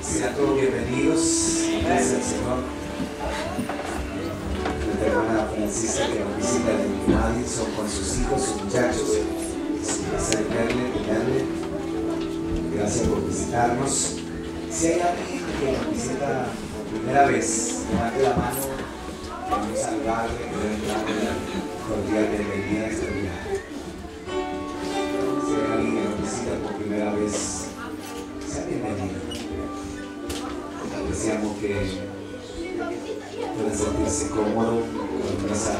Sean todos bienvenidos. Gracias al Señor. Nuestra hermana Francisca que nos visita de Madison con sus hijos, sus muchachos. Es un placer verle, tenerle. Gracias por visitarnos. Si hay alguien que nos visita por primera vez, levante la mano. Queremos saludarle, queremos darle la cordial bienvenida a este lugar. Si hay alguien que nos visita por primera vez, sea bienvenido. Deseamos que pueda sentirse cómodo con esa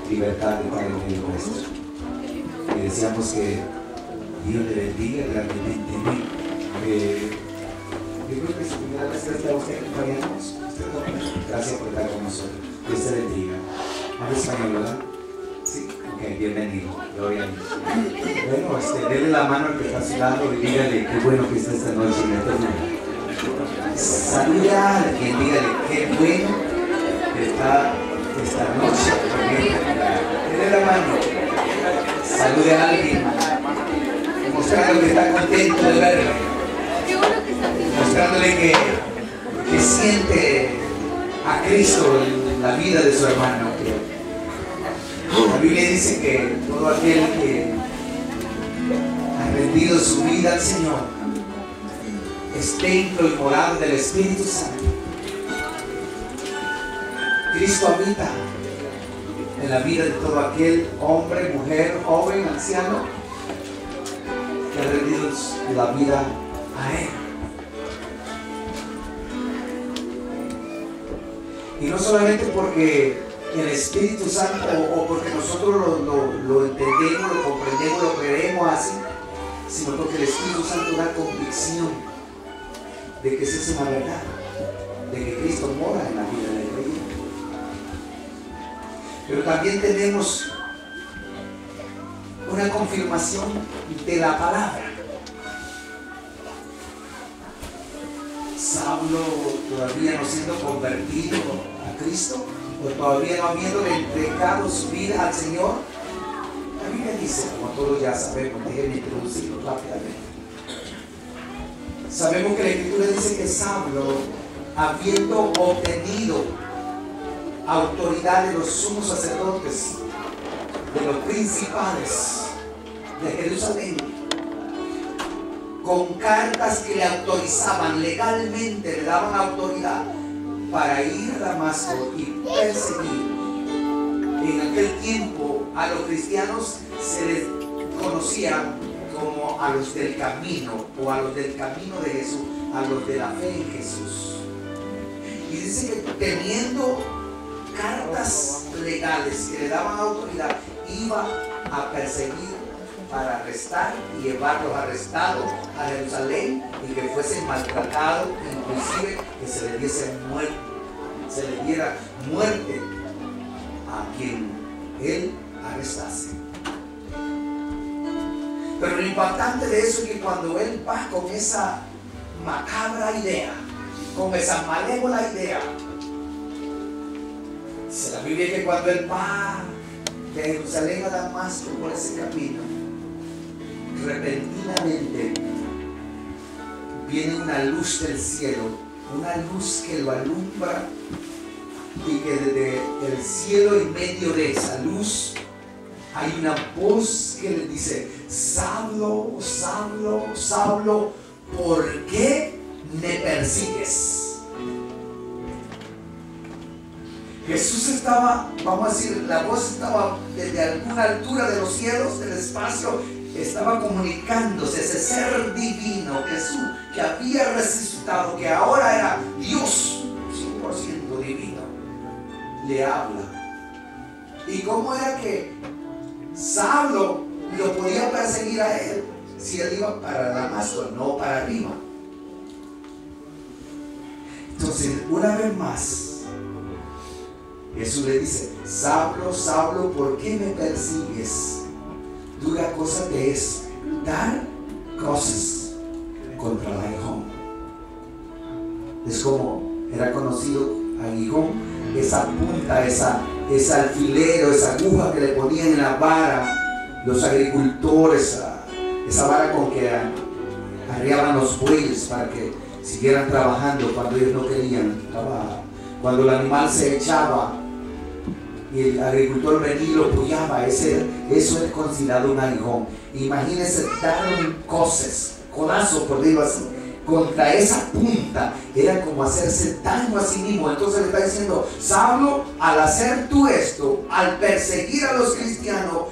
libertad de estar en medio nuestro. Y deseamos que Dios le bendiga grandemente. Yo creo que es la primera vez que está usted acompañándonos. Gracias por estar con nosotros. Dios te bendiga. ¿Habla español, verdad? Sí. Ok, bienvenido. Gloria a Dios. Bueno, denle la mano al que está a su lado y dígale qué bueno que está esta noche en este lugar. Saluda a alguien, dígale qué bueno que está esta noche. Denle la mano. Salude a alguien, mostrando que está contento de verle, mostrándole que siente a Cristo en la vida de su hermano. La Biblia dice que todo aquel que ha rendido su vida al Señor es templo y morada del Espíritu Santo. Cristo habita en la vida de todo aquel hombre, mujer, joven, anciano que ha rendido la vida a Él. Y no solamente porque el Espíritu Santo o porque nosotros lo entendemos, lo comprendemos, lo creemos así, sino porque el Espíritu Santo da convicción de que esa es una verdad, de que Cristo mora en la vida del creyente. Pero también tenemos una confirmación de la palabra. Saulo, todavía no siendo convertido a Cristo, o todavía no habiéndole entregado su vida al Señor, la Biblia dice, como todos ya sabemos, déjenme introducirlo rápidamente. Sabemos que la Escritura dice que Saulo, habiendo obtenido autoridad de los sumos sacerdotes, de los principales de Jerusalén, con cartas que le autorizaban legalmente, le daban autoridad para ir a Damasco y perseguir. En aquel tiempo a los cristianos se les conocía como a los del camino, o a los del camino de Jesús, a los de la fe en Jesús. Y dice que teniendo cartas legales que le daban autoridad, iba a perseguir para arrestar y llevarlos arrestados a Jerusalén y que fuesen maltratados, inclusive que se les diese muerte, se les diera muerte a quien él arrestase. Pero lo impactante de eso es que cuando él va con esa macabra idea, con esa malévola idea, dice la Biblia que cuando él va de Jerusalén a Damasco por ese camino, repentinamente viene una luz del cielo, una luz que lo alumbra, y que desde el cielo, en medio de esa luz, hay una voz que le dice: Saulo, Saulo, Saulo, ¿por qué me persigues? Jesús estaba, vamos a decir, la voz estaba desde alguna altura de los cielos, del espacio, estaba comunicándose. Ese ser divino, Jesús, que había resucitado, que ahora era Dios 100% divino, le habla. ¿Y cómo era que Saulo lo podía perseguir a él si él iba para Damasco, no para arriba? Entonces, una vez más, Jesús le dice: Saulo, Saulo, ¿por qué me persigues? Dura cosa te es dar cosas contra el aguijón. Es como era conocido aguijón, esa punta, ese alfilero, esa aguja que le ponían en la vara los agricultores, esa vara con que arriaban los bueyes para que siguieran trabajando cuando ellos no querían trabajar. Cuando el animal se echaba y el agricultor venía y lo apoyaba, eso es considerado un aguijón. Imagínense dar un codazo, por decirlo así, contra esa punta. Era como hacerse daño a sí mismo. Entonces le está diciendo: Saulo, al hacer tú esto, al perseguir a los cristianos,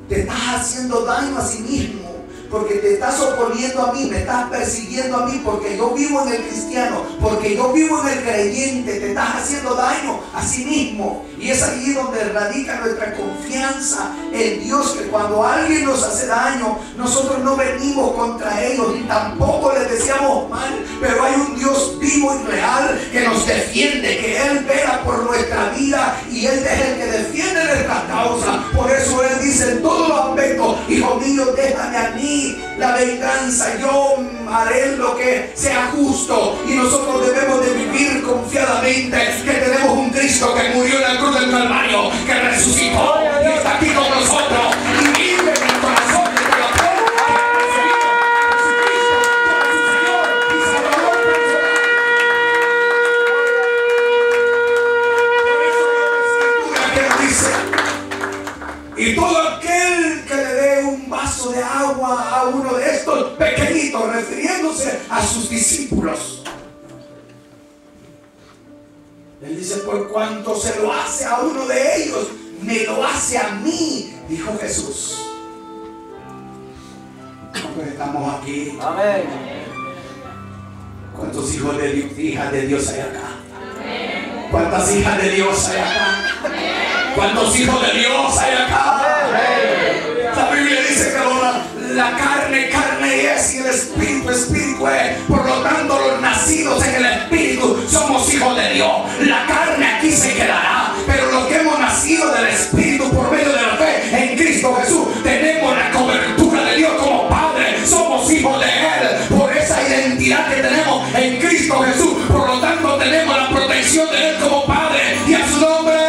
te estás haciendo daño a sí mismo, porque te estás oponiendo a mí, me estás persiguiendo a mí, porque yo vivo en el cristiano, porque yo vivo en el creyente. Te estás haciendo daño a sí mismo. Y es allí donde radica nuestra confianza en Dios, que cuando alguien nos hace daño, nosotros no venimos contra ellos, ni tampoco les deseamos mal, pero hay un Dios vivo y real que nos defiende, que Él vela por nuestra vida, y Él es el que defiende nuestra causa. Por eso Él dice en todos los aspectos: hijo mío, déjame a mí la venganza, yo haré lo que sea justo. Y nosotros debemos de vivir confiadamente que tenemos un Cristo que murió en la cruz del Calvario, que resucitó y está aquí con nosotros y vive en el corazón de la pueblo, que recibimos Jesucristo como su Señor y Salvador personal. Por eso la Escritura que dice: y todo aquel que le dé un vaso de agua a uno de estos pequeñitos, refiriéndose a sus discípulos, Él dice: por cuanto se lo hace a uno de ellos, me lo hace a mí, dijo Jesús. ¿Cuántos estamos aquí? Amén. ¿Cuántos hijos de Dios, hijas de Dios hay acá? ¿Cuántas hijas de Dios hay acá? ¿Cuántos hijos de Dios hay acá? La Biblia dice que la carne es, y el espíritu es. Por lo tanto, los nacidos en el espíritu somos hijos de Dios. La carne aquí se quedará, pero los que hemos nacido del espíritu por medio de la fe en Cristo Jesús, tenemos la cobertura de Dios como Padre. Somos hijos de Él por esa identidad que tenemos en Cristo Jesús. Por lo tanto, tenemos la protección de Él como Padre. Y a su nombre.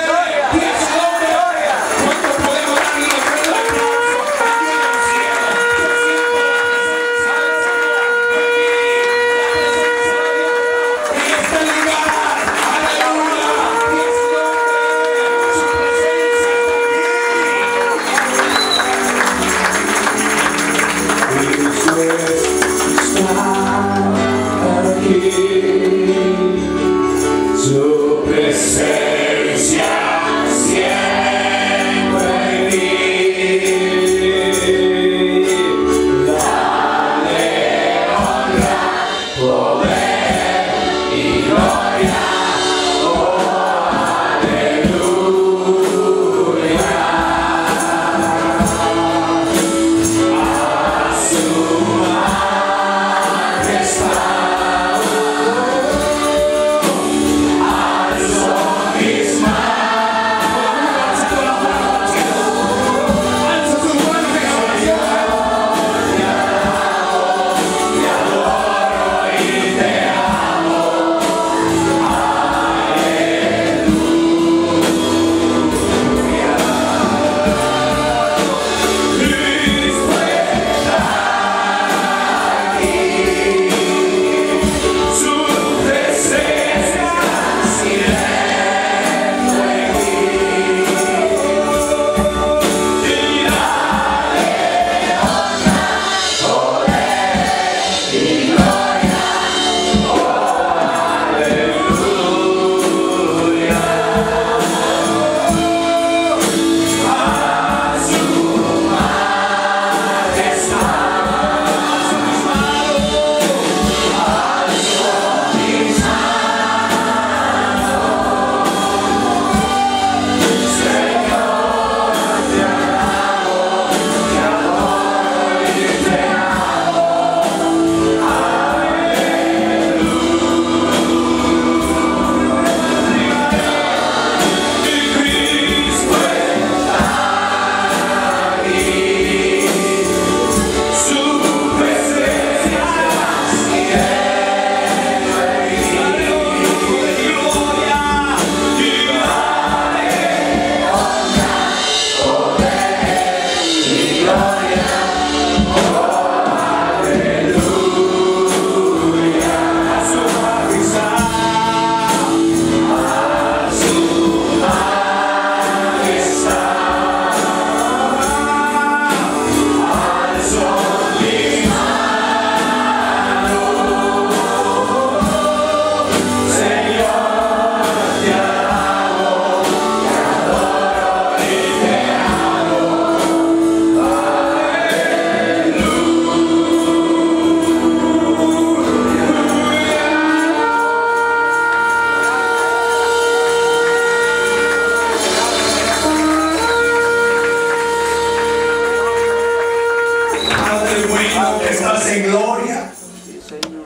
gloria.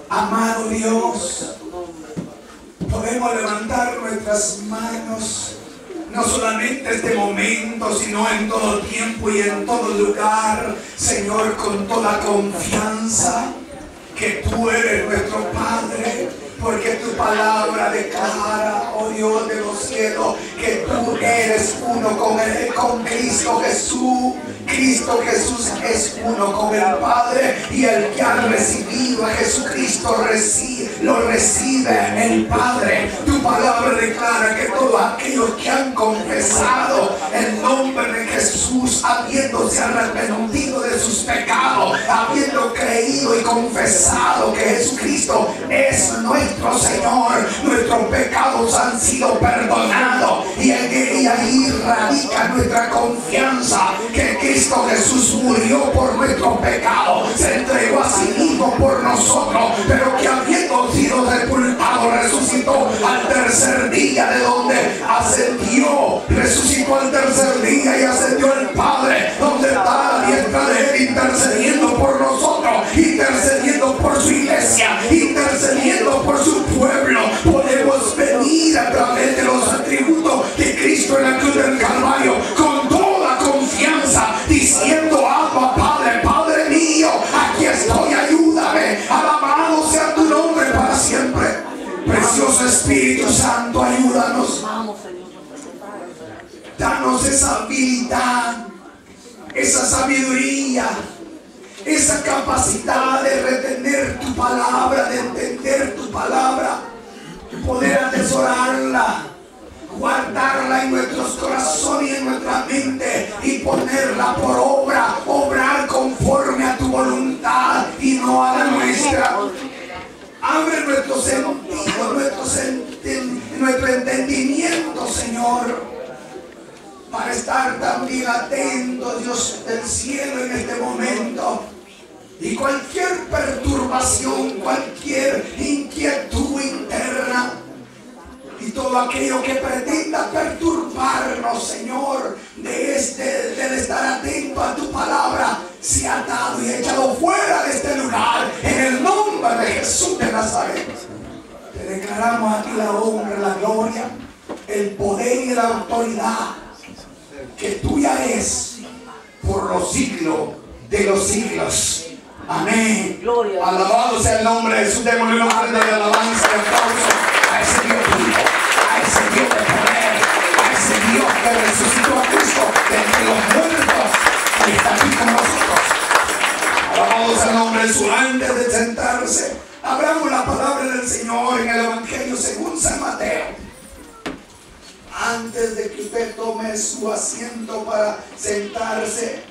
Amado Dios, podemos levantar nuestras manos, no solamente en este momento, sino en todo tiempo y en todo lugar, Señor, con toda confianza que tú eres nuestro Padre, porque tu palabra declara, oh Dios de los cielos, que tú eres uno con Cristo Jesús. Cristo Jesús es uno con el Padre, y el que ha recibido a Jesucristo lo recibe el Padre. Tu palabra declara que todos aquellos que han confesado el nombre de Jesús, habiéndose arrepentido de sus pecados, habiendo creído y confesado que Jesucristo es nuestro Señor, nuestros pecados han sido perdonados, y ahí radica nuestra confianza que Cristo Jesús murió por nuestros pecados, se entregó a sí mismo por nosotros, pero que habiendo sido sepultado resucitó al tercer día, de donde ascendió, resucitó al tercer día y ascendió al Padre, donde está a la diestra de Él, intercediendo por nosotros, intercediendo por su iglesia, intercediendo por su pueblo. Podemos venir a través de los atributos de Cristo en la cruz del Calvario con toda confianza, diciendo: Abba, Padre, Padre mío, aquí estoy, ayúdame. Alabado sea tu nombre para siempre. Precioso Espíritu Santo, ayúdanos. Danos esa habilidad, esa sabiduría, esa capacidad de retener tu palabra, de entender tu palabra, poder atesorarla, guardarla en nuestros corazones y en nuestra mente, y ponerla por obra, obrar conforme a tu voluntad y no a la nuestra. Abre nuestro sentido, nuestro entendimiento, Señor, para estar también atentos, Dios del cielo, en este momento. Y cualquier perturbación, cualquier inquietud interna y todo aquello que pretenda perturbarnos, Señor, del estar atento a tu palabra, sea atado y echado fuera de este lugar, en el nombre de Jesús de Nazaret. Te declaramos a ti la honra, la gloria, el poder y la autoridad que tuya es por los siglos de los siglos. Amén. Gloria. Alabado sea el nombre de Jesús. Démosle una ofrenda de alabanza y aplauso a ese Dios vivo, a ese Dios de poder, a ese Dios que resucitó a Cristo de entre los muertos y está aquí con nosotros. Alabado sea el nombre de Jesús. Antes de sentarse, abramos la palabra del Señor en el Evangelio según San Mateo. Antes de que usted tome su asiento para sentarse,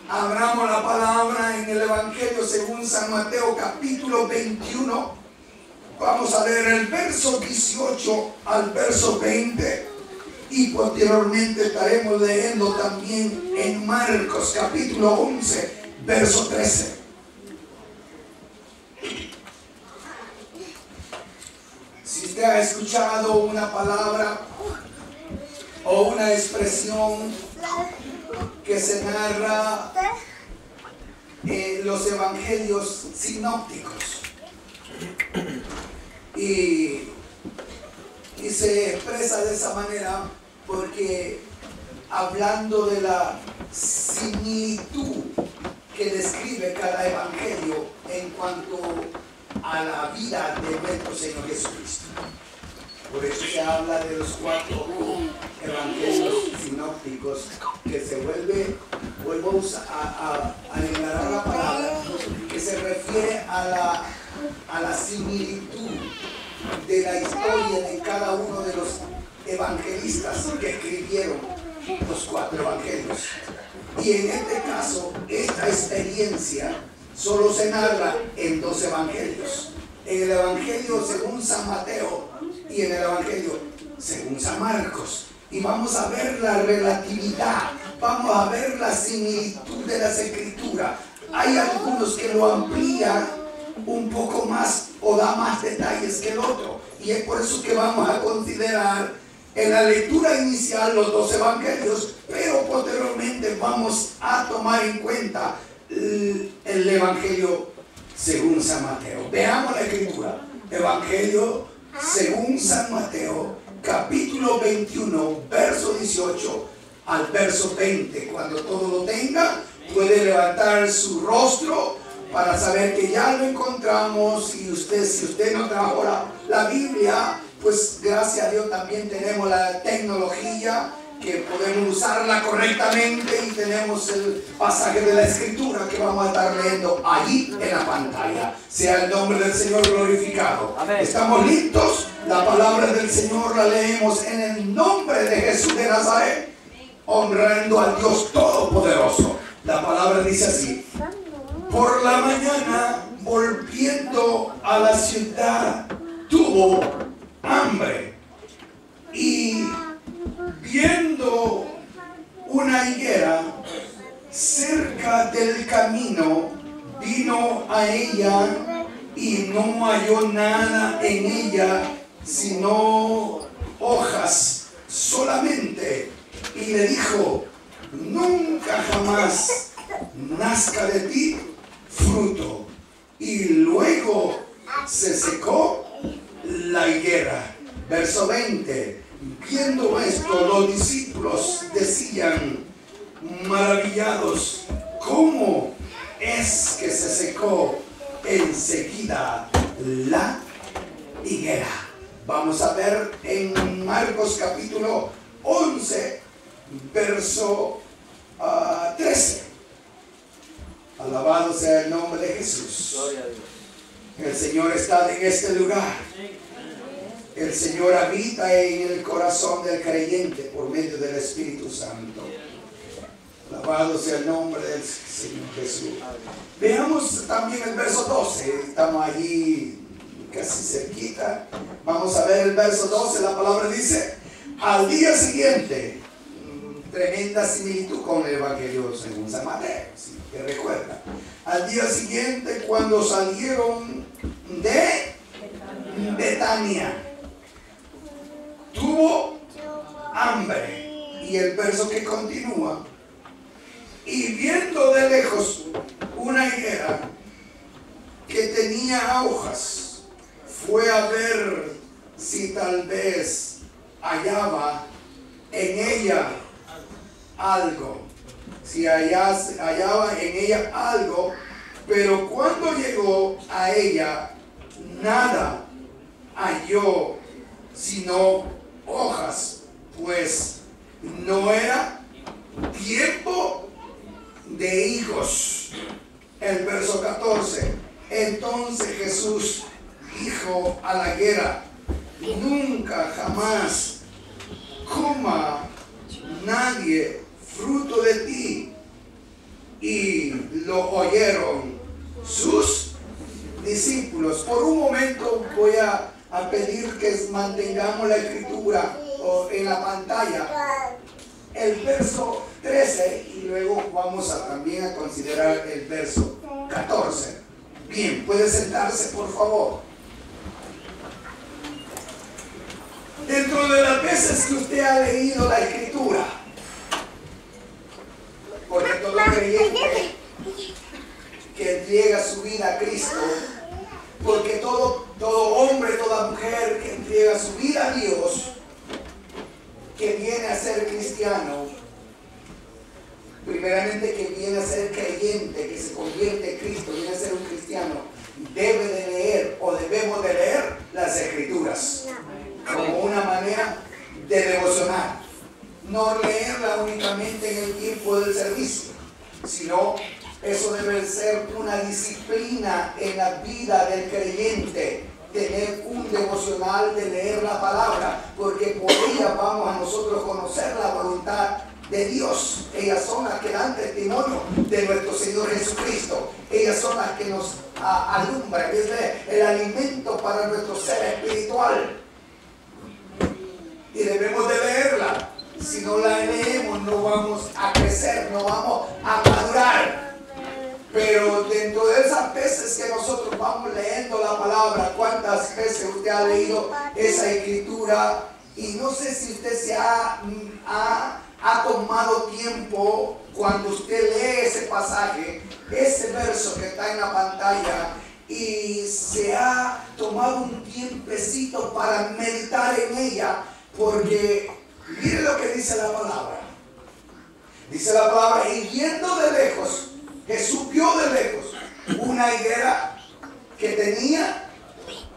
abramos la palabra en el Evangelio según San Mateo, capítulo 21. Vamos a leer el verso 18 al verso 20. Y posteriormente estaremos leyendo también en Marcos, capítulo 11, verso 13. Si usted ha escuchado una palabra o una expresión que se narra en los evangelios sinópticos y se expresa de esa manera porque hablando de la similitud que describe cada evangelio en cuanto a la vida de nuestro Señor Jesucristo. Por eso se habla de los 4 evangelios sinópticos, que se vuelvo a declarar la palabra, que se refiere a la similitud de la historia de cada uno de los evangelistas que escribieron los 4 evangelios. Y en este caso, esta experiencia solo se narra en 2 evangelios: en el Evangelio según San Mateo y en el Evangelio según San Marcos. Y vamos a ver la relatividad, vamos a ver la similitud de las escrituras. Hay algunos que lo amplían un poco más o da más detalles que el otro, y es por eso que vamos a considerar en la lectura inicial los 2 evangelios, pero posteriormente vamos a tomar en cuenta el evangelio según San Mateo. Veamos la escritura. Evangelio según San Mateo, capítulo 21, verso 18 al verso 20. Cuando todo lo tenga, puede levantar su rostro para saber que ya lo encontramos. Y si usted no trabajó la Biblia, pues gracias a Dios también tenemos la tecnología que podemos usarla correctamente, y tenemos el pasaje de la escritura que vamos a estar leyendo allí en la pantalla. Sea el nombre del Señor glorificado. Amén. ¿Estamos listos? La palabra del Señor la leemos en el nombre de Jesús de Nazaret, honrando al Dios Todopoderoso. La palabra dice así: por la mañana, volviendo a la ciudad, tuvo hambre, y viendo una higuera cerca del camino, vino a ella, y no halló nada en ella sino hojas solamente, y le dijo: nunca jamás nazca de ti fruto. Y luego se secó la higuera. Verso 20. Viendo esto, los discípulos decían, maravillados, ¿cómo es que se secó enseguida la higuera? Vamos a ver en Marcos capítulo 11, verso 13. Alabado sea el nombre de Jesús. Gloria a Dios. El Señor está en este lugar. El Señor habita en el corazón del creyente por medio del Espíritu Santo. Alabado sea el nombre del Señor Jesús. Veamos también el verso 12. Estamos allí casi cerquita. Vamos a ver el verso 12. La palabra dice: al día siguiente, tremenda similitud con el Evangelio según San Mateo, si te recuerda. Al día siguiente, cuando salieron de Betania, tuvo hambre. Y el verso que continúa: y viendo de lejos una higuera que tenía hojas, fue a ver si tal vez hallaba en ella algo, si hallaba en ella algo. Pero cuando llegó a ella, nada halló sino hojas, pues no era tiempo de higos. El verso 14. Entonces Jesús dijo a la higuera: nunca jamás coma nadie fruto de ti. Y lo oyeron sus discípulos. Por un momento voy a pedir que mantengamos la escritura en la pantalla, el verso 13, y luego vamos también a considerar el verso 14. Bien, puede sentarse por favor. Dentro de las veces que usted ha leído la escritura, porque todo creyente que entrega su vida a Cristo, porque todo hombre, toda mujer que entrega su vida a Dios, que viene a ser cristiano, primeramente que viene a ser creyente, que se convierte en Cristo, viene a ser un cristiano, debe de leer, o debemos de leer las escrituras como una manera de devocionar. No leerla únicamente en el tiempo del servicio, sino eso debe ser una disciplina en la vida del creyente, tener un devocional de leer la palabra, porque por ella vamos a nosotros conocer la voluntad de Dios. Ellas son las que dan testimonio de nuestro Señor Jesucristo. Ellas son las que nos alumbran, es el alimento para nuestro ser espiritual. Y debemos de leerla. Si no la leemos, no vamos a crecer, no vamos a madurar. Pero dentro de esas veces que nosotros vamos leyendo la palabra, ¿cuántas veces usted ha leído esa escritura? Y no sé si usted se ha tomado tiempo cuando usted lee ese pasaje, ese verso que está en la pantalla, y se ha tomado un tiempecito para meditar en ella, porque mire lo que dice la palabra. Dice la palabra, y viendo de lejos, Jesús vio de lejos una higuera que tenía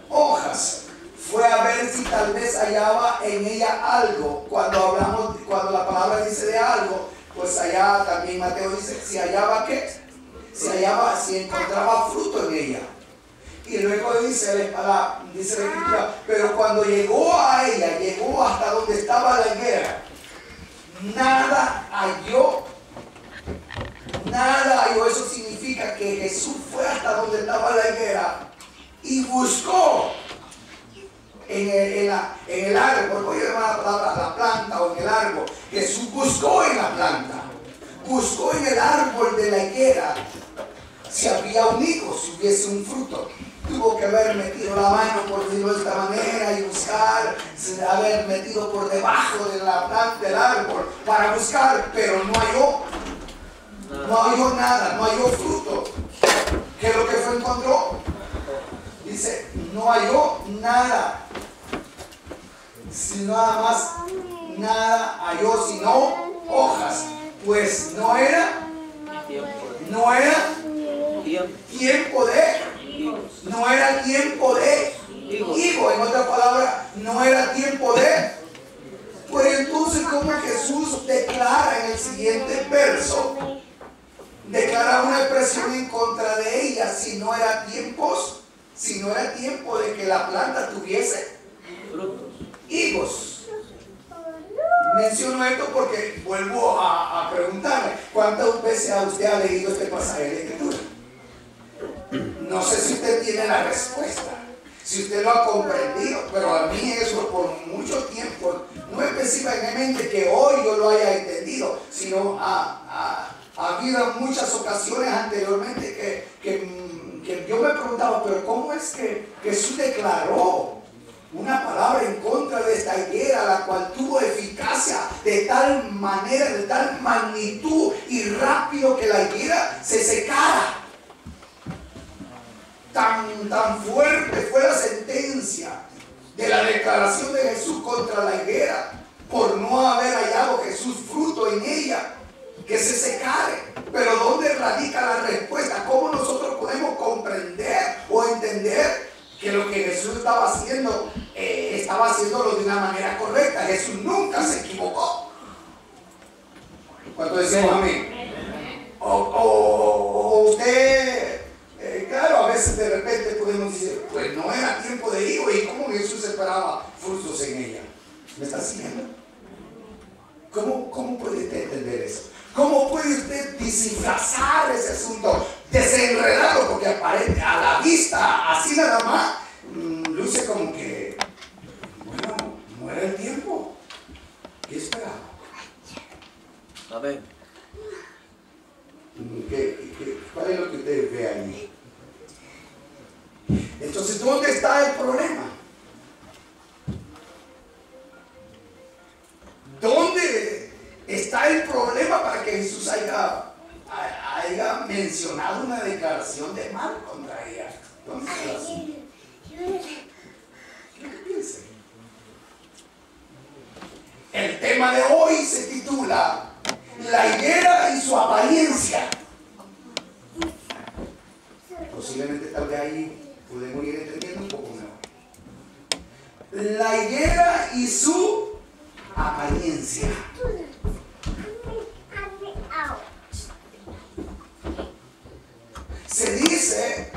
hojas. Fue a ver si tal vez hallaba en ella algo. Cuando la palabra dice de algo, pues allá también Mateo dice si hallaba qué, si encontraba fruto en ella. Y luego dice la Escritura, pero cuando llegó a ella, llegó hasta donde estaba la higuera, nada halló. Eso significa que Jesús fue hasta donde estaba la higuera y buscó en el árbol, voy a llamar la palabra la planta o en el árbol. Jesús buscó en la planta, buscó en el árbol de la higuera si había un higo, si hubiese un fruto. Tuvo que haber metido la mano, por decirlo de esta manera, y buscar, haber metido por debajo de la planta del árbol para buscar, pero no halló nada, no halló fruto. ¿Qué es lo que encontró? Dice, no halló nada. Si nada más, nada halló sino hojas. Pues no era tiempo de higo. En otra palabra, no era tiempo de. Pues entonces, como Jesús declara en el siguiente verso, declara una expresión en contra de ella, si no era tiempo de que la planta tuviese higos. Menciono esto porque vuelvo a preguntarle, ¿cuántas veces usted ha leído este pasaje de Escritura? No sé si usted tiene la respuesta, si usted lo ha comprendido, pero a mí eso por mucho tiempo, no específicamente que hoy yo lo haya entendido, sino ha habido muchas ocasiones anteriormente que yo me preguntaba, pero ¿cómo es que Jesús declaró una palabra en contra de esta higuera, la cual tuvo eficacia de tal manera, de tal magnitud y rápido que la higuera se secara? Tan fuerte fue la sentencia de la declaración de Jesús contra la higuera por no haber hallado Jesús fruto en ella, que se secare. Pero ¿dónde radica la respuesta? ¿Cómo nosotros podemos comprender o entender que lo que Jesús estaba haciendo, estaba haciéndolo de una manera correcta? Jesús nunca se equivocó. ¿Cuánto decimos amén? O usted, claro, a veces de repente podemos decir, pues no era tiempo de higo, y cómo Jesús esperaba frutos en ella. ¿Me está siguiendo? ¿Cómo puede usted entender eso? ¿Cómo puede usted disfrazar ese asunto, desenredarlo? Porque aparente a la vista, así nada más, luce como que, bueno, no era el tiempo. ¿Qué esperaba? A ver. ¿Cuál es lo que ustedes ve ahí? Entonces, ¿dónde está el problema? ¿Dónde está el problema para que Jesús haya mencionado una declaración de mal contra ella? ¿Dónde está el asunto? ¿Qué piensa? El tema de hoy se titula La higuera y su apariencia. Posiblemente tal vez ahí podemos ir entendiendo un poco mejor. La higuera y su apariencia. Se dice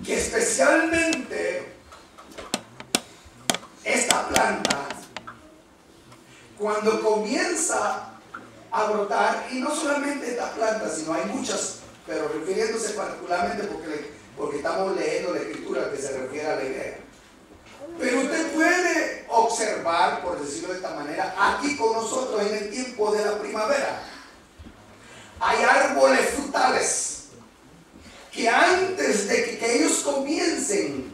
que especialmente esta planta, cuando comienza a brotar, y no solamente esta planta, sino hay muchas, pero refiriéndose particularmente porque estamos leyendo la escritura que se refiere a la higuera. Pero usted puede observar, por decirlo de esta manera, aquí con nosotros en el tiempo de la primavera, hay árboles frutales que antes de que ellos comiencen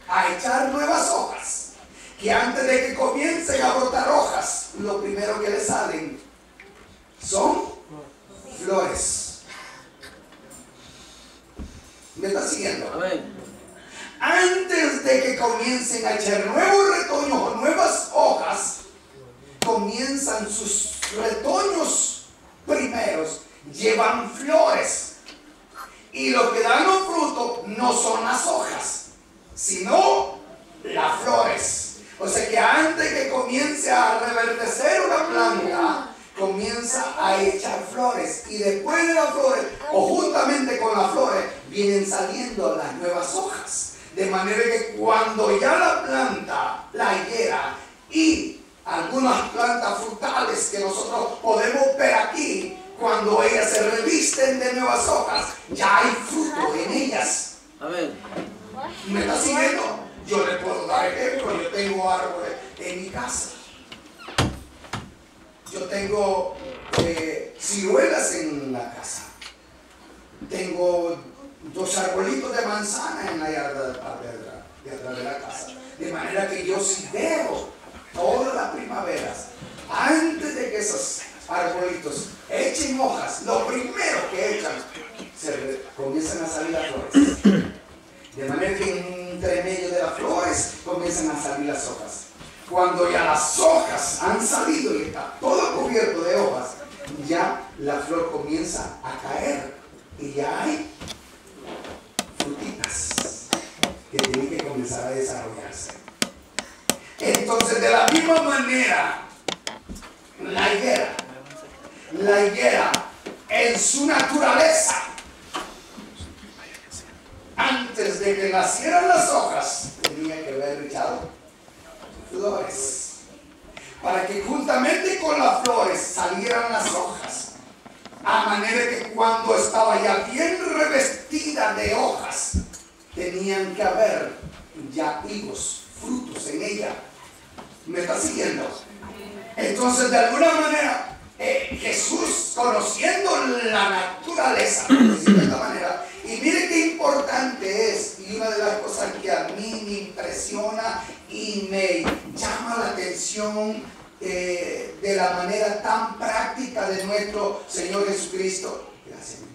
a echar nuevas hojas, que antes de que comiencen a brotar hojas, lo primero que les salen son flores. ¿Me está siguiendo? Amén. Antes de que comiencen a echar nuevos retoños o nuevas hojas, comienzan sus retoños primeros, llevan flores. Y lo que dan los frutos no son las hojas, sino las flores. O sea que antes que comience a reverdecer una planta, comienza a echar flores. Y después de las flores, o juntamente con las flores, vienen saliendo las nuevas hojas. De manera que cuando ya la planta, la higuera y algunas plantas frutales que nosotros podemos ver aquí, cuando ellas se revisten de nuevas hojas, ya hay fruto en ellas. Amén. ¿Me está siguiendo? Yo le puedo dar ejemplo. Yo tengo árboles en mi casa. Yo tengo ciruelas en la casa. Tengo 2 arbolitos de manzana en la yarda de atrás de la casa. De manera que yo sí veo todas las primaveras, antes de que esos arbolitos echen hojas, lo primero que echan, comienzan a salir las flores. De manera que entre medio de las flores comienzan a salir las hojas. Cuando ya las hojas han salido y está todo cubierto de hojas, ya la flor comienza a caer y ya hay frutitas que tienen que comenzar a desarrollarse. Entonces, de la misma manera, la higuera en su naturaleza, antes de que nacieran las hojas, tenía que haber echado flores, para que juntamente con las flores salieran las hojas, a manera que cuando estaba ya bien revestida de hojas, tenían que haber ya higos, frutos en ella. ¿Me está siguiendo? Entonces, de alguna manera, Jesús, conociendo la naturaleza, de esta manera, y mire qué importante es, y una de las cosas que a mí me impresiona y me llama la atención de la manera tan práctica de nuestro Señor Jesucristo. Gracias, mi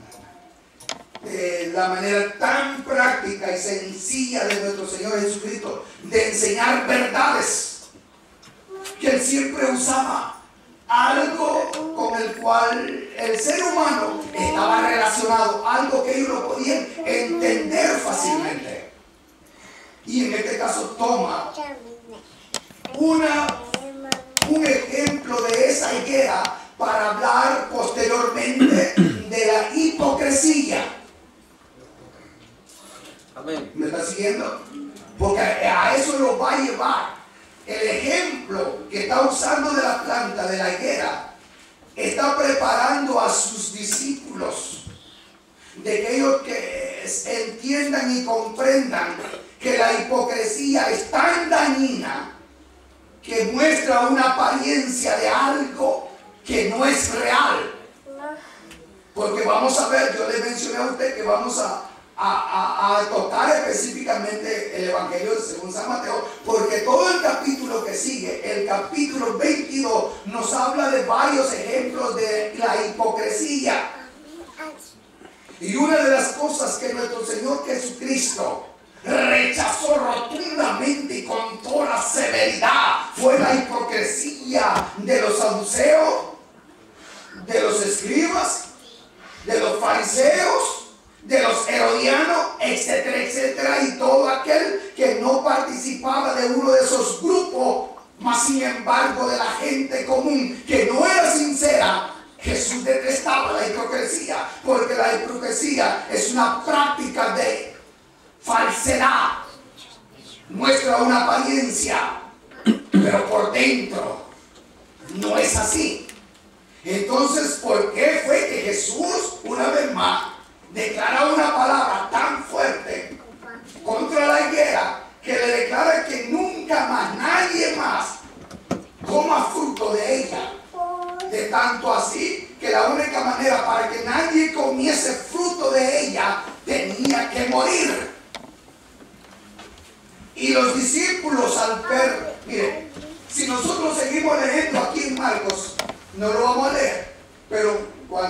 hermana. La manera tan práctica y sencilla de nuestro Señor Jesucristo de enseñar verdades, que Él siempre usaba algo con el cual el ser humano estaba relacionado, algo que ellos lo podían entender fácilmente. Y en este caso toma un ejemplo de esa higuera para hablar posteriormente de la hipocresía. Amén. ¿Me está siguiendo? Porque a eso lo va a llevar. El ejemplo que está usando de la planta, de la higuera, está preparando a sus discípulos de que ellos que entiendan y comprendan que la hipocresía es tan dañina que muestra una apariencia de algo que no es real. Porque vamos a ver, yo le mencioné a usted que vamos a tocar específicamente el Evangelio según San Mateo, porque todo el capítulo que sigue, el capítulo 22, nos habla de varios ejemplos de la hipocresía. Y una de las cosas que nuestro Señor Jesucristo rechazó rotundamente y con toda severidad fue la hipocresía de los saduceos, de los escribas, de los fariseos, de los herodianos, etcétera, etcétera, y todo aquel que no participaba de uno de esos grupos, mas sin embargo de la gente común que no era sincera. Jesús detestaba la hipocresía, porque la hipocresía es una práctica de falsedad. Muestra una apariencia, pero por dentro no es así. Entonces, ¿por qué fue que Jesús, una vez más, declara una palabra tan fuerte contra la higuera, que le declara que nunca más, nadie más, coma fruto de ella? De tanto así que la única manera para que nadie comiese fruto de ella tenía que morir. Y los discípulos al ver, miren, si nosotros seguimos leyendo aquí en Marcos, no lo vamos a leer, pero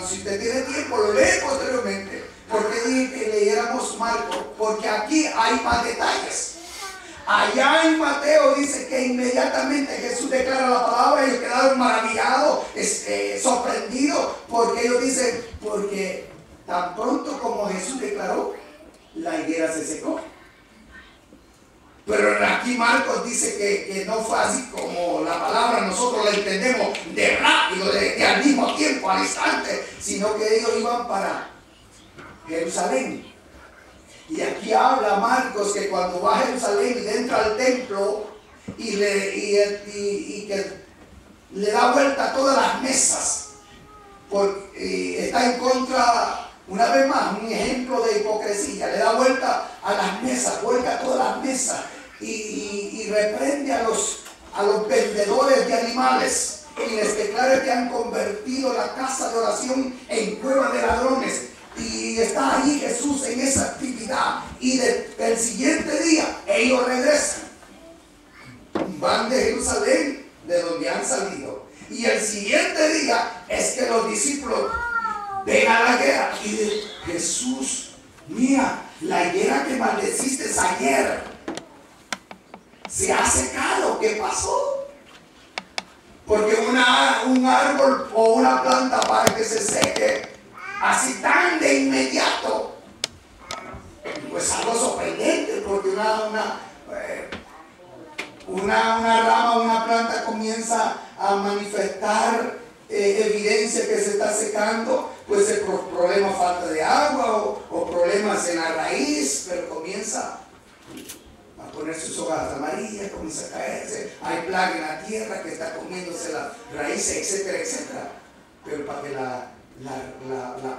si usted tiene tiempo lo lee posteriormente. ¿Por qué dije que leyéramos Marcos? Porque aquí hay más detalles. Allá en Mateo dice que inmediatamente Jesús declara la palabra y ellos quedaron maravillados, sorprendidos, porque ellos dicen, porque tan pronto como Jesús declaró, la higuera se secó. Pero aquí Marcos dice que no fue así como la palabra nosotros la entendemos, de rápido, de al mismo tiempo, al instante, sino que ellos iban para Jerusalén. Y aquí habla Marcos que cuando va a Jerusalén y entra al templo y que le da vuelta a todas las mesas, porque está en contra, una vez más, un ejemplo de hipocresía, le da vuelta a las mesas, vuelta a todas las mesas y reprende a los vendedores de animales y les declara que han convertido la casa de oración en cueva de ladrones. Y está allí Jesús en esa actividad. Y el siguiente día ellos regresan. Van de Jerusalén, de donde han salido. Y el siguiente día es que los discípulos ven a la higuera y dicen, Jesús, mira, la higuera que maldeciste ayer se ha secado. ¿Qué pasó? Porque un árbol o una planta para que se seque así tan de inmediato, pues algo sorprendente, porque una rama, una planta comienza a manifestar evidencia que se está secando, pues el problema falta de agua o problemas en la raíz, pero comienza a poner sus hojas amarillas, comienza a caerse, hay plaga en la tierra que está comiéndose las raíces, etcétera, etcétera. Pero para que la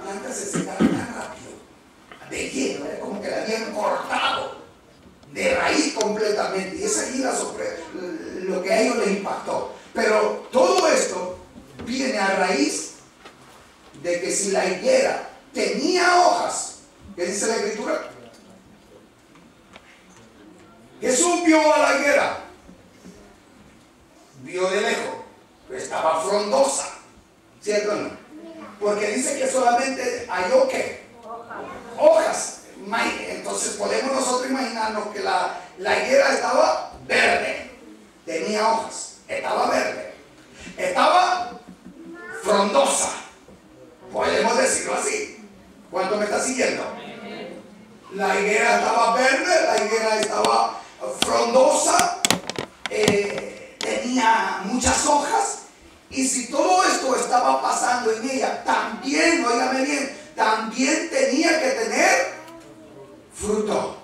planta se secara tan rápido, de lleno, como que la habían cortado de raíz completamente. Y esa es la sorpresa, lo que a ellos les impactó. Pero todo esto viene a raíz de que si la higuera tenía hojas, ¿qué dice la Escritura? Jesús vio a la higuera, vio de lejos, estaba frondosa, ¿cierto o no? Porque dice que solamente halló ¿qué? Hojas. Entonces podemos nosotros imaginarnos que la higuera estaba verde, tenía hojas, estaba verde, estaba frondosa, podemos decirlo así. ¿Cuánto me está siguiendo? La higuera estaba verde, la higuera estaba frondosa, tenía muchas hojas. Y si todo esto estaba pasando en ella, también, óigame bien, también tenía que tener fruto.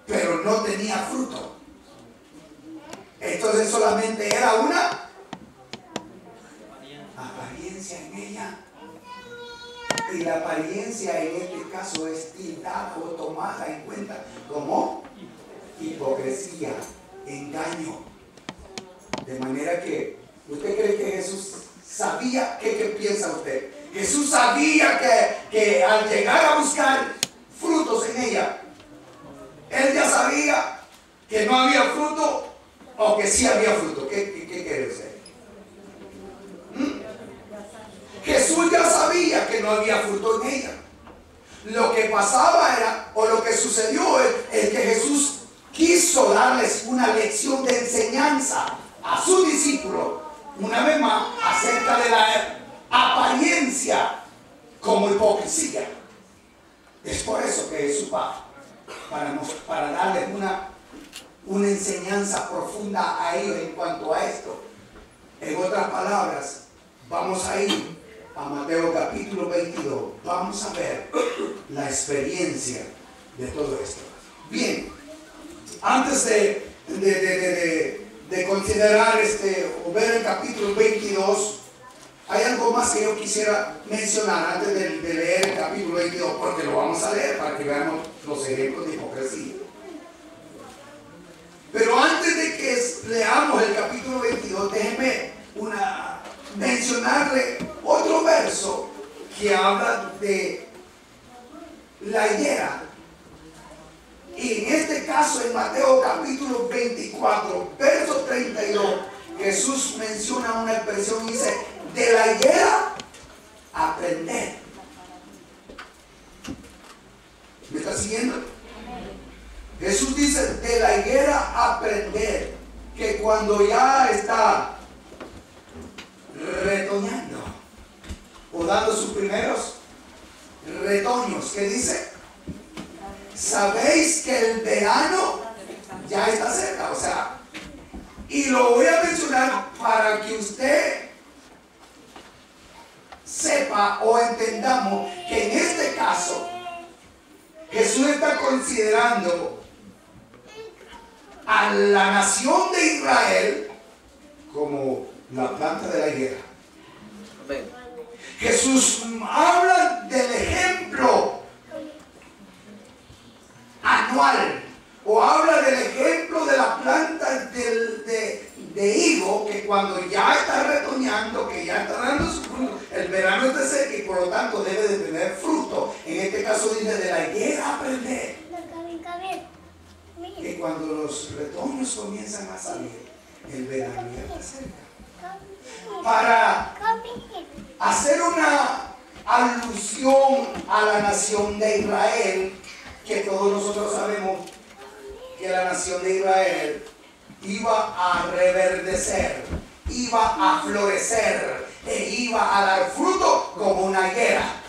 Pero no tenía fruto. Entonces solamente era una apariencia en ella. Y la apariencia en este caso es tildada o tomada en cuenta como hipocresía, engaño. De manera que ¿usted cree que Jesús sabía? ¿Qué piensa usted? Jesús sabía que al llegar a buscar frutos en ella, él ya sabía que no había fruto o que sí había fruto. ¿Qué quiere usted? Jesús ya sabía que no había fruto en ella. Lo que pasaba era, o lo que sucedió es que Jesús quiso darles una lección de enseñanza a sus discípulos, una vez más, acerca de la apariencia como hipocresía. Es por eso que Jesús va, para darles una enseñanza profunda a ellos en cuanto a esto. En otras palabras, vamos a ir a Mateo capítulo 22. Vamos a ver la experiencia de todo esto. Bien, antes de considerar o ver el capítulo 22, hay algo más que yo quisiera mencionar antes de leer el capítulo 22, porque lo vamos a leer para que veamos los ejemplos de hipocresía. Pero antes de que leamos el capítulo 22, déjenme mencionarle otro verso que habla de la higuera. Y en este caso, en Mateo capítulo 24, verso 32, Jesús menciona una expresión y dice: de la higuera aprender. ¿Me está siguiendo? Jesús dice, de la higuera aprender que cuando ya está retoñando o dando sus primeros retoños, ¿qué dice? Sabéis que el verano ya está cerca, o sea, y lo voy a mencionar para que usted sepa o entendamos que en este caso Jesús está considerando a la nación de Israel como la planta de la higuera. Amén. Jesús habla del ejemplo anual o habla del ejemplo de la planta de higo, que cuando ya está retoñando, que ya está dando su fruto, el verano está cerca y por lo tanto debe de tener fruto. En este caso dice, de la higuera aprender que cuando los retoños comienzan a salir, el verano ya está cerca. Para hacer una alusión a la nación de Israel, que todos nosotros sabemos que la nación de Israel iba a reverdecer, iba a florecer e iba a dar fruto como una higuera,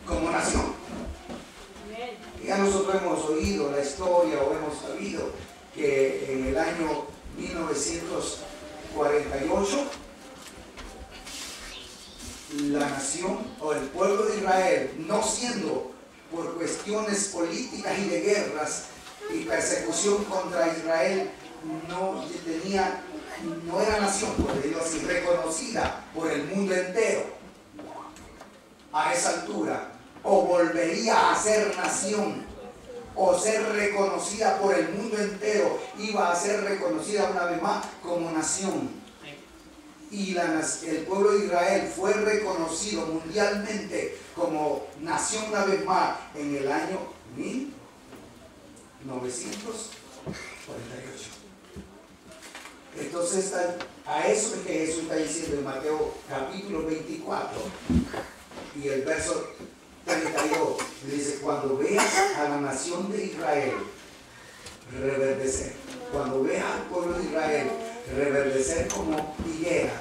como nación. Ya nosotros hemos oído la historia o hemos sabido que en el año 1948 la nación o el pueblo de Israel, no siendo por cuestiones políticas y de guerras y persecución contra Israel, no era nación, por decirlo así, reconocida por el mundo entero a esa altura, o volvería a ser nación o ser reconocida por el mundo entero, iba a ser reconocida una vez más como nación. Y el pueblo de Israel fue reconocido mundialmente como nación una vez más en el año 1948. Entonces a eso es que Jesús está diciendo en Mateo capítulo 24 y el verso 32, dice, cuando veas a la nación de Israel reverdecer, cuando veas al pueblo de Israel reverdecer como higuera,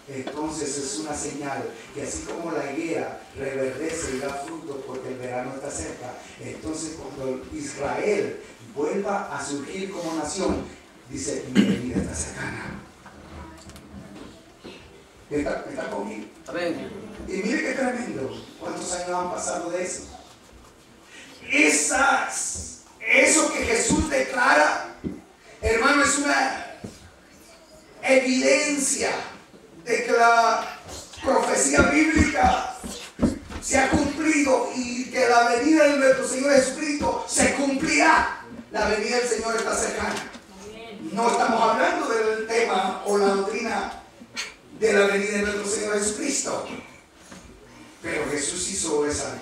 entonces es una señal que así como la higuera reverdece y da frutos porque el verano está cerca, entonces cuando Israel vuelva a surgir como nación, dice, mi venida está cercana. ¿Está conmigo? Amén. Y mire qué tremendo. ¿Cuántos años han pasado de eso? Eso que Jesús declara, hermano, es una evidencia de que la profecía bíblica se ha cumplido y que la venida de nuestro Señor Jesucristo se cumplirá. La venida del Señor está cercana. No estamos hablando del tema o la doctrina de la venida de nuestro Señor Jesucristo, pero Jesús hizo esa,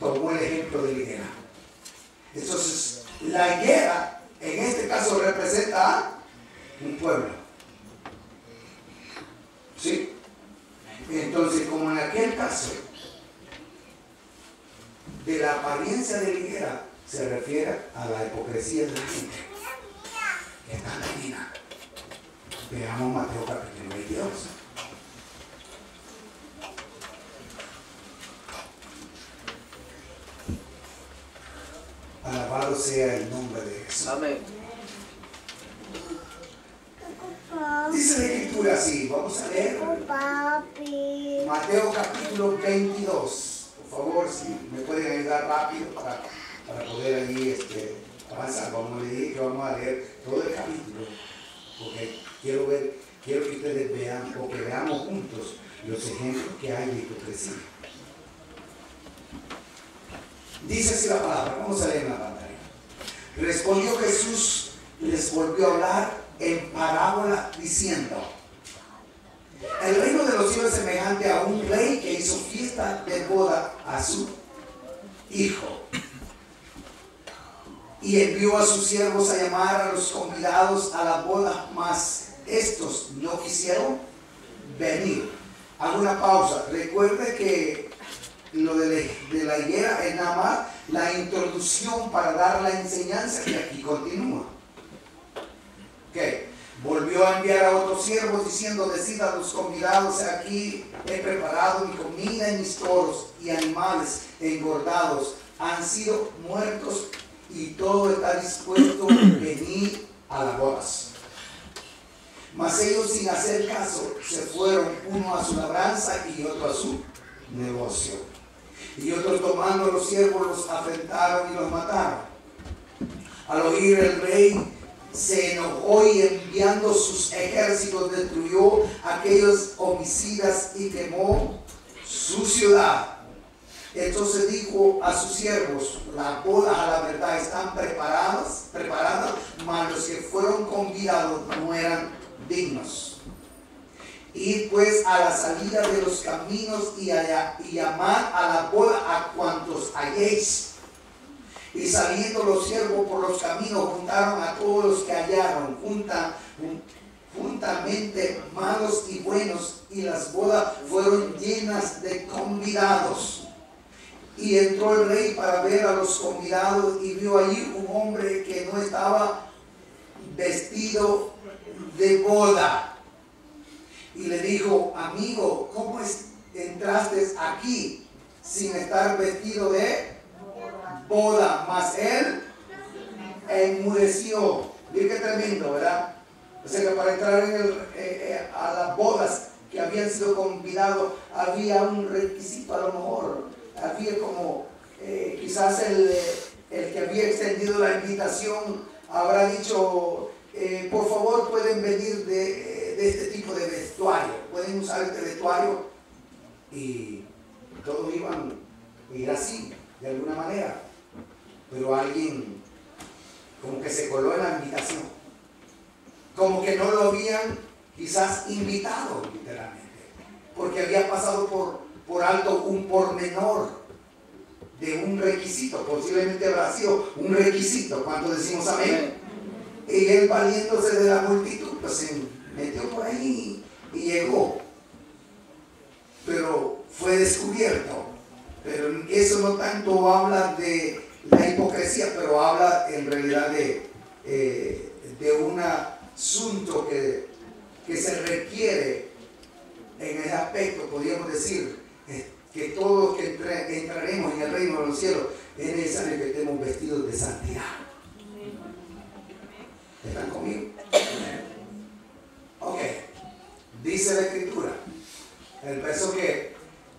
tomó el ejemplo de la higuera. Entonces la higuera en este caso representa a un pueblo, ¿sí? Entonces, como en aquel caso de la apariencia de la higuera se refiere a la hipocresía de la gente que está dañina. Veamos Mateo capítulo 22. Alabado sea el nombre de Jesús. Amén. Dice la escritura así, vamos a leer Mateo capítulo 22. Por favor, si me pueden ayudar rápido para poder allí avanzar. Vamos a leer todo el capítulo, porque quiero que ustedes vean, o que veamos juntos los ejemplos que hay de hipocresía. Dice así la palabra, vamos a leer en la pantalla. Respondió Jesús y les volvió a hablar en parábola diciendo: el reino de los cielos es semejante a un rey que hizo fiesta de boda a su hijo y envió a sus siervos a llamar a los convidados a la boda, mas estos no quisieron venir. Hago una pausa. Recuerde que lo de la higuera es nada más la introducción para dar la enseñanza que aquí continúa. Okay. Volvió a enviar a otros siervos diciendo: decid a los convidados, aquí he preparado mi comida y mis toros y animales engordados han sido muertos y todo está dispuesto, venid a las bodas. Mas ellos, sin hacer caso, se fueron, uno a su labranza y otro a su negocio. Y otros, tomando los siervos, los afrentaron y los mataron. Al oír el rey se enojó y enviando sus ejércitos destruyó a aquellos homicidas y quemó su ciudad. Entonces dijo a sus siervos: las bodas a la verdad están preparadas, mas los que fueron convidados no eran dignos. Id pues a la salida de los caminos y llamad a la boda a cuantos halléis. Y saliendo los siervos por los caminos, juntaron a todos los que hallaron, juntamente malos y buenos, y las bodas fueron llenas de convidados. Y entró el rey para ver a los convidados, y vio allí un hombre que no estaba vestido de boda. Y le dijo: amigo, ¿cómo entraste aquí sin estar vestido de boda? Mas él enmudeció. Miren qué tremendo, ¿verdad? O sea que para entrar a las bodas que habían sido convidados había un requisito. A lo mejor había como quizás el que había extendido la invitación habrá dicho: por favor, pueden venir de este tipo de vestuario, pueden usar este vestuario, y todos iban a ir así de alguna manera. Pero alguien como que se coló en la invitación, como que no lo habían quizás invitado literalmente, porque había pasado por alto un pormenor de un requisito. Posiblemente habrá sido un requisito. ¿Cuánto decimos amén? Y él, valiéndose de la multitud, pues se metió por ahí y llegó, pero fue descubierto. Pero eso no tanto habla de la hipocresía, pero habla en realidad de un asunto que se requiere en ese aspecto. Podríamos decir que todos que entraremos en el reino de los cielos es necesario que estemos vestidos de santidad. ¿Están conmigo? Ok. Dice la escritura, el verso que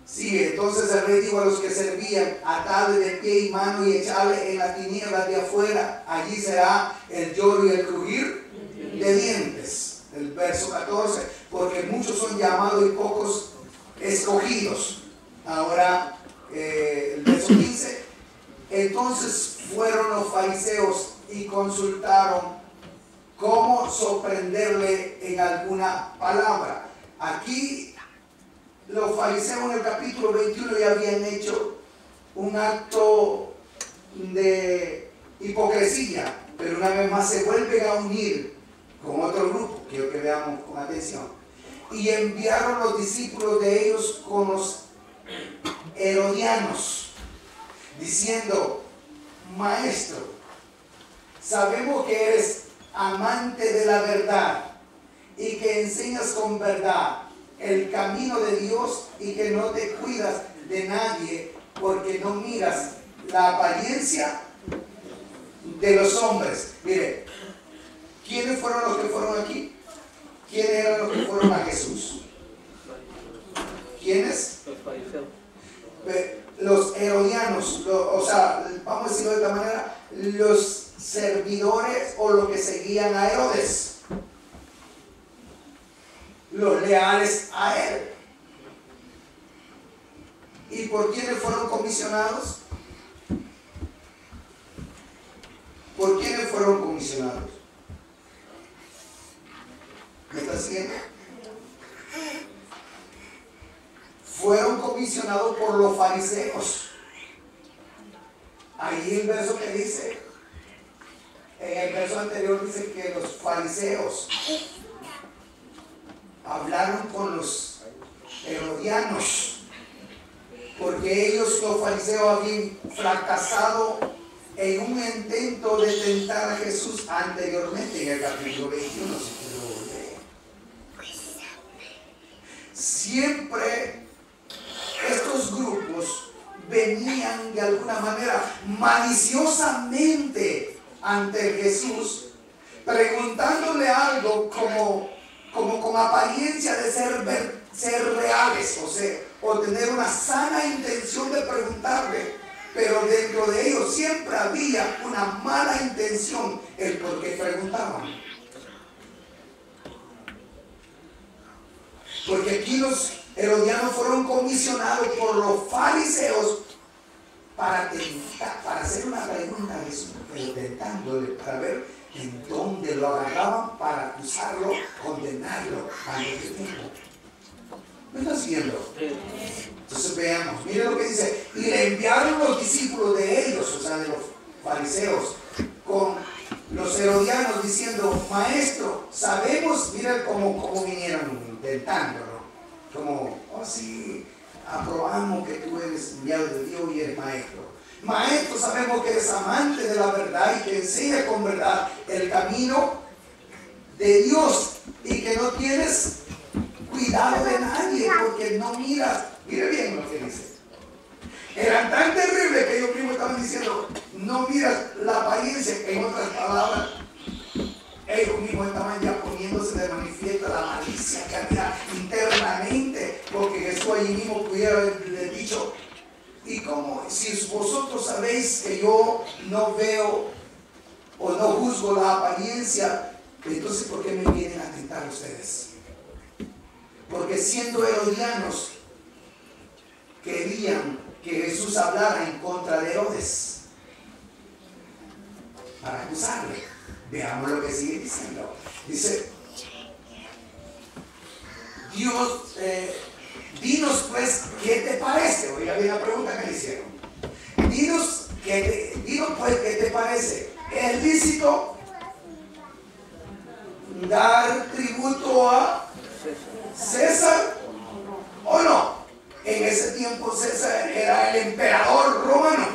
sigue: entonces el rey dijo a los que servían: atadle de pie y mano y echarle en las tinieblas de afuera, allí será el lloro y el crujir de dientes. El verso 14: porque muchos son llamados y pocos escogidos. Ahora el verso 15: entonces fueron los fariseos y consultaron cómo sorprenderle en alguna palabra. Aquí los fariseos en el capítulo 21 ya habían hecho un acto de hipocresía, pero una vez más se vuelven a unir con otro grupo. Quiero que veamos con atención. Y enviaron los discípulos de ellos con los herodianos, diciendo: maestro, sabemos que eres amante de la verdad y que enseñas con verdad el camino de Dios y que no te cuidas de nadie, porque no miras la apariencia de los hombres. Mire, ¿quiénes fueron los que fueron aquí? ¿Quiénes eran los que fueron a Jesús? ¿Quiénes? Los herodianos, o sea, vamos a decirlo de esta manera, los servidores o los que seguían a Herodes, los leales a él. ¿Y por quiénes fueron comisionados? ¿Por quiénes fueron comisionados? ¿Me está siguiendo? Fueron comisionados por los fariseos. Ahí el verso que dice, en el verso anterior dice que los fariseos hablaron con los herodianos porque ellos, los fariseos, habían fracasado en un intento de tentar a Jesús anteriormente en el capítulo 21. Siempre estos grupos venían de alguna manera maliciosamente ante Jesús, preguntándole algo como con apariencia de ser reales, o tener una sana intención de preguntarle, pero dentro de ellos siempre había una mala intención el por qué preguntaban. Porque aquí los herodianos fueron comisionados por los fariseos para hacer una pregunta a Jesús, pero tentándole para ver en dónde lo agarraban para acusarlo, condenarlo a este tiempo. ¿Me estás siguiendo? Entonces veamos, miren lo que dice. Y le enviaron los discípulos de ellos, o sea, de los fariseos, con los herodianos diciendo: maestro, sabemos, miren cómo vinieron tentándolo, como, oh sí, aprobamos que tú eres enviado de Dios y eres maestro. Maestro, sabemos que eres amante de la verdad y que enseña con verdad el camino de Dios y que no tienes cuidado de nadie porque no miras. Mire bien lo que dice. Eran tan terribles que ellos mismos estaban diciendo: no miras la apariencia. En otras palabras, ellos mismos estaban ya poniéndose de manifiesto la malicia que había internamente, porque Jesús allí mismo pudiera haberle dicho: y como si vosotros sabéis que yo no veo o no juzgo la apariencia, entonces ¿por qué me vienen a tentar ustedes? Porque siendo herodianos querían que Jesús hablara en contra de Herodes para acusarle. Veamos lo que sigue diciendo. Dice: Dios, dinos pues, ¿qué te parece? Oiga bien la pregunta que le hicieron. Dinos pues, ¿qué te parece? ¿Es lícito dar tributo a César o no? En ese tiempo César era el emperador romano,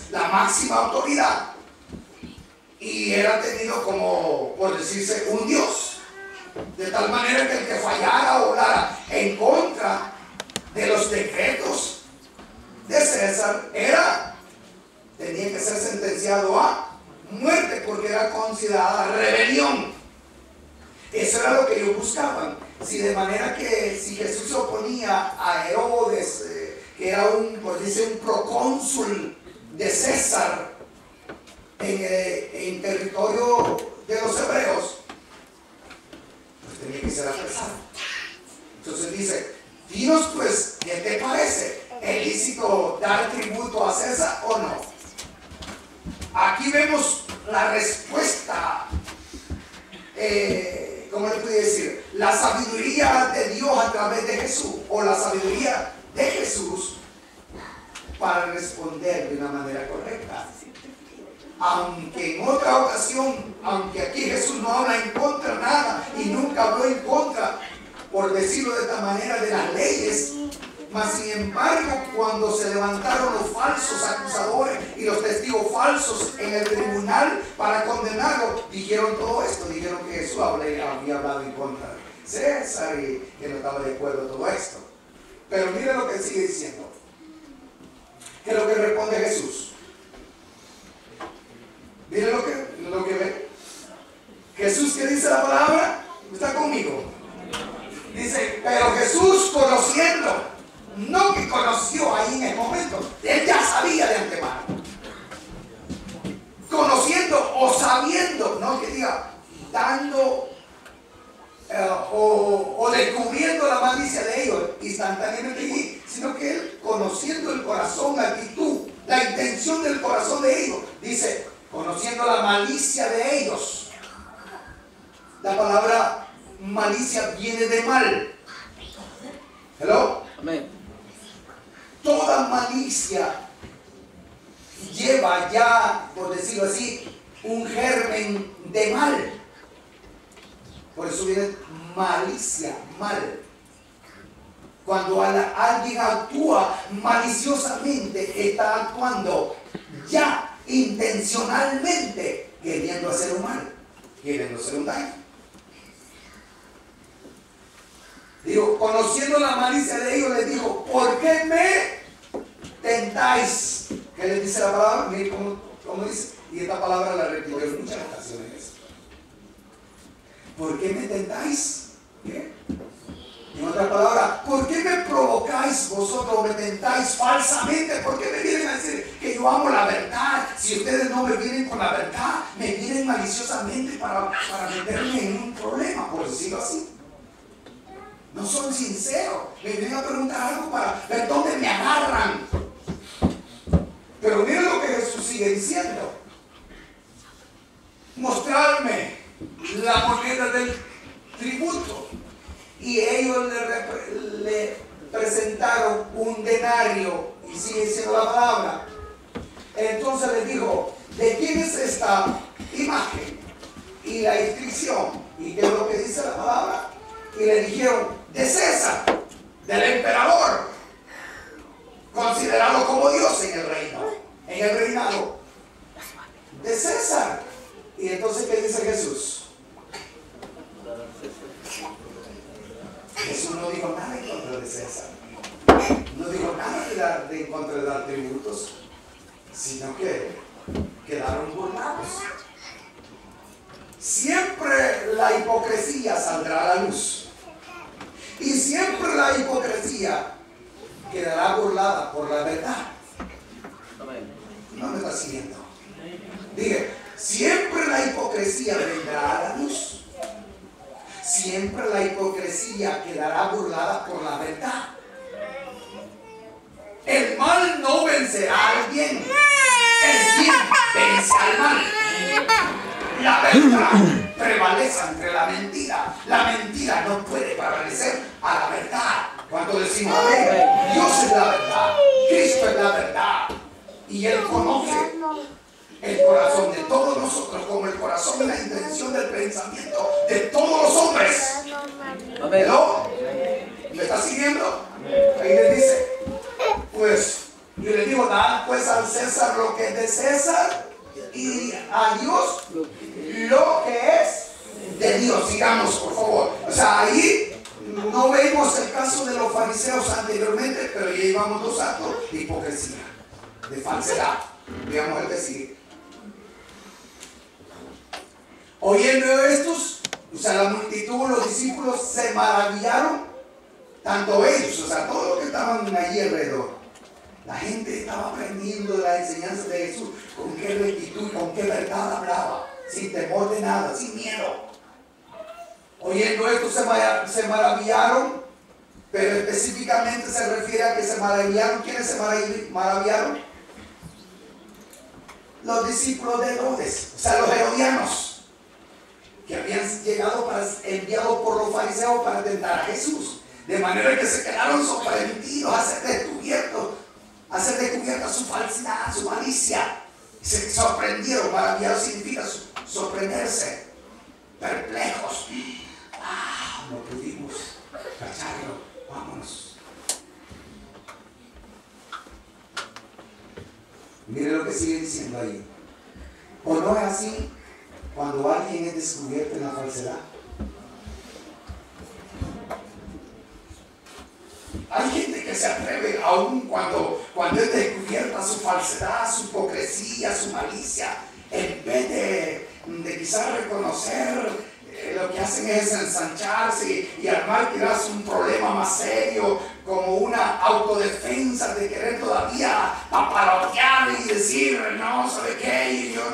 la máxima autoridad, y era tenido como, por decirse, un dios, de tal manera que el que fallara o hablara en contra de los decretos de César tenía que ser sentenciado a muerte, porque era considerada rebelión. Eso era lo que ellos buscaban. Si de manera que si Jesús se oponía a Herodes, que era un procónsul de César en territorio de los hebreos, pues tenía que ser apresado. Entonces dice: dinos pues, ¿qué te parece? ¿Es lícito dar tributo a César o no? Aquí vemos la respuesta, ¿cómo le puedo decir? La sabiduría de Dios a través de Jesús, o la sabiduría de Jesús para responder de una manera correcta. Aunque en otra ocasión, aunque aquí Jesús no habla en contra de nada y nunca habló en contra, por decirlo de esta manera, de las leyes, mas sin embargo, cuando se levantaron los falsos acusadores y los testigos falsos en el tribunal para condenarlo, dijeron todo esto, dijeron que Jesús había hablado en contra de César y que no estaba de acuerdo en todo esto. Pero mire lo que sigue diciendo. ¿Qué es lo que responde Jesús? Mire lo que ve. Jesús, ¿qué dice la palabra? ¿Está conmigo? Dice: pero Jesús, conociendo, no que conoció ahí en el momento, él ya sabía de antemano. Conociendo o sabiendo, no que diga dando o descubriendo la malicia de ellos instantáneamente, sino que él, conociendo el corazón, la actitud, la intención del corazón de ellos, dice: conociendo la malicia de ellos. La palabra malicia viene de mal. ¿Hello? Amén. Toda malicia lleva ya, por decirlo así, un germen de mal. Por eso viene malicia, mal. Cuando alguien actúa maliciosamente, está actuando ya intencionalmente queriendo hacer un mal, queriendo hacer un daño. Digo, conociendo la malicia de ellos, les dijo: ¿por qué me tentáis? ¿Qué les dice la palabra? Miren cómo dice. Y esta palabra la repitió en muchas ocasiones. ¿Por qué me tentáis? ¿Qué? En otra palabra, ¿por qué me provocáis vosotros, me tentáis falsamente? ¿Por qué me vienen a decir que yo amo la verdad? Si ustedes no me vienen con la verdad, me vienen maliciosamente para meterme en un problema, por decirlo así. No son sinceros. Me vienen a preguntar algo para ver dónde me agarran. Pero miren lo que Jesús sigue diciendo: mostrarme la moneda del tributo. Y ellos le presentaron un denario, y sigue diciendo la palabra. Entonces les dijo: ¿de quién es esta imagen y la inscripción? ¿Y qué es lo que dice la palabra? Y le dijeron: de César, del emperador, considerado como Dios en el reino, en el reinado de César. Y entonces, ¿qué dice Jesús? Jesús no dijo nada en contra de César, no dijo nada en contra de dar tributos, sino que quedaron burlados. Siempre la hipocresía saldrá a la luz, y siempre la hipocresía quedará burlada por la verdad. No me está siguiendo. Dije, siempre la hipocresía vendrá a la luz. Siempre la hipocresía quedará burlada por la verdad. El mal no vencerá al bien. El bien vence al mal. La verdad prevalece entre la mentira. La mentira no puede prevalecer a la verdad. Cuando decimos amén, Dios es la verdad, Cristo es la verdad, y Él conoce el corazón de todos nosotros como el corazón y la intención del pensamiento de todos los hombres. ¿Hello? ¿Me está siguiendo? Ahí le dice, pues yo le digo: dad pues al César lo que es de César, y a Dios lo que es de Dios. Sigamos, por favor. O sea, ahí no vemos el caso de los fariseos anteriormente, pero ya llevamos 2 actos de hipocresía, de falsedad. Digamos el decir. Oyendo estos, o sea, la multitud, los discípulos se maravillaron, tanto ellos, o sea, todos los que estaban allí alrededor. La gente estaba aprendiendo de la enseñanza de Jesús, con qué rectitud, con qué verdad hablaba, sin temor de nada, sin miedo. Oyendo esto se maravillaron, pero específicamente se refiere a que se maravillaron. ¿Quiénes se maravillaron? Los discípulos de Herodes, o sea, los herodianos, que habían llegado enviados por los fariseos para tentar a Jesús. De manera que se quedaron sorprendidos, hacer descubierta su falsedad, su malicia. Se sorprendieron. Maravillados significa sorprenderse, perplejos. No pudimos cacharlo, vámonos. Mire lo que sigue diciendo ahí. ¿O no es así cuando alguien es descubierto en la falsedad? Hay gente que se atreve aún cuando es descubierta su falsedad, su hipocresía, su malicia, en vez de quizás reconocer, lo que hacen es ensancharse y armar quizás un problema más serio, como una autodefensa de querer todavía paparotear y decir: no, ¿sabe qué? Y yo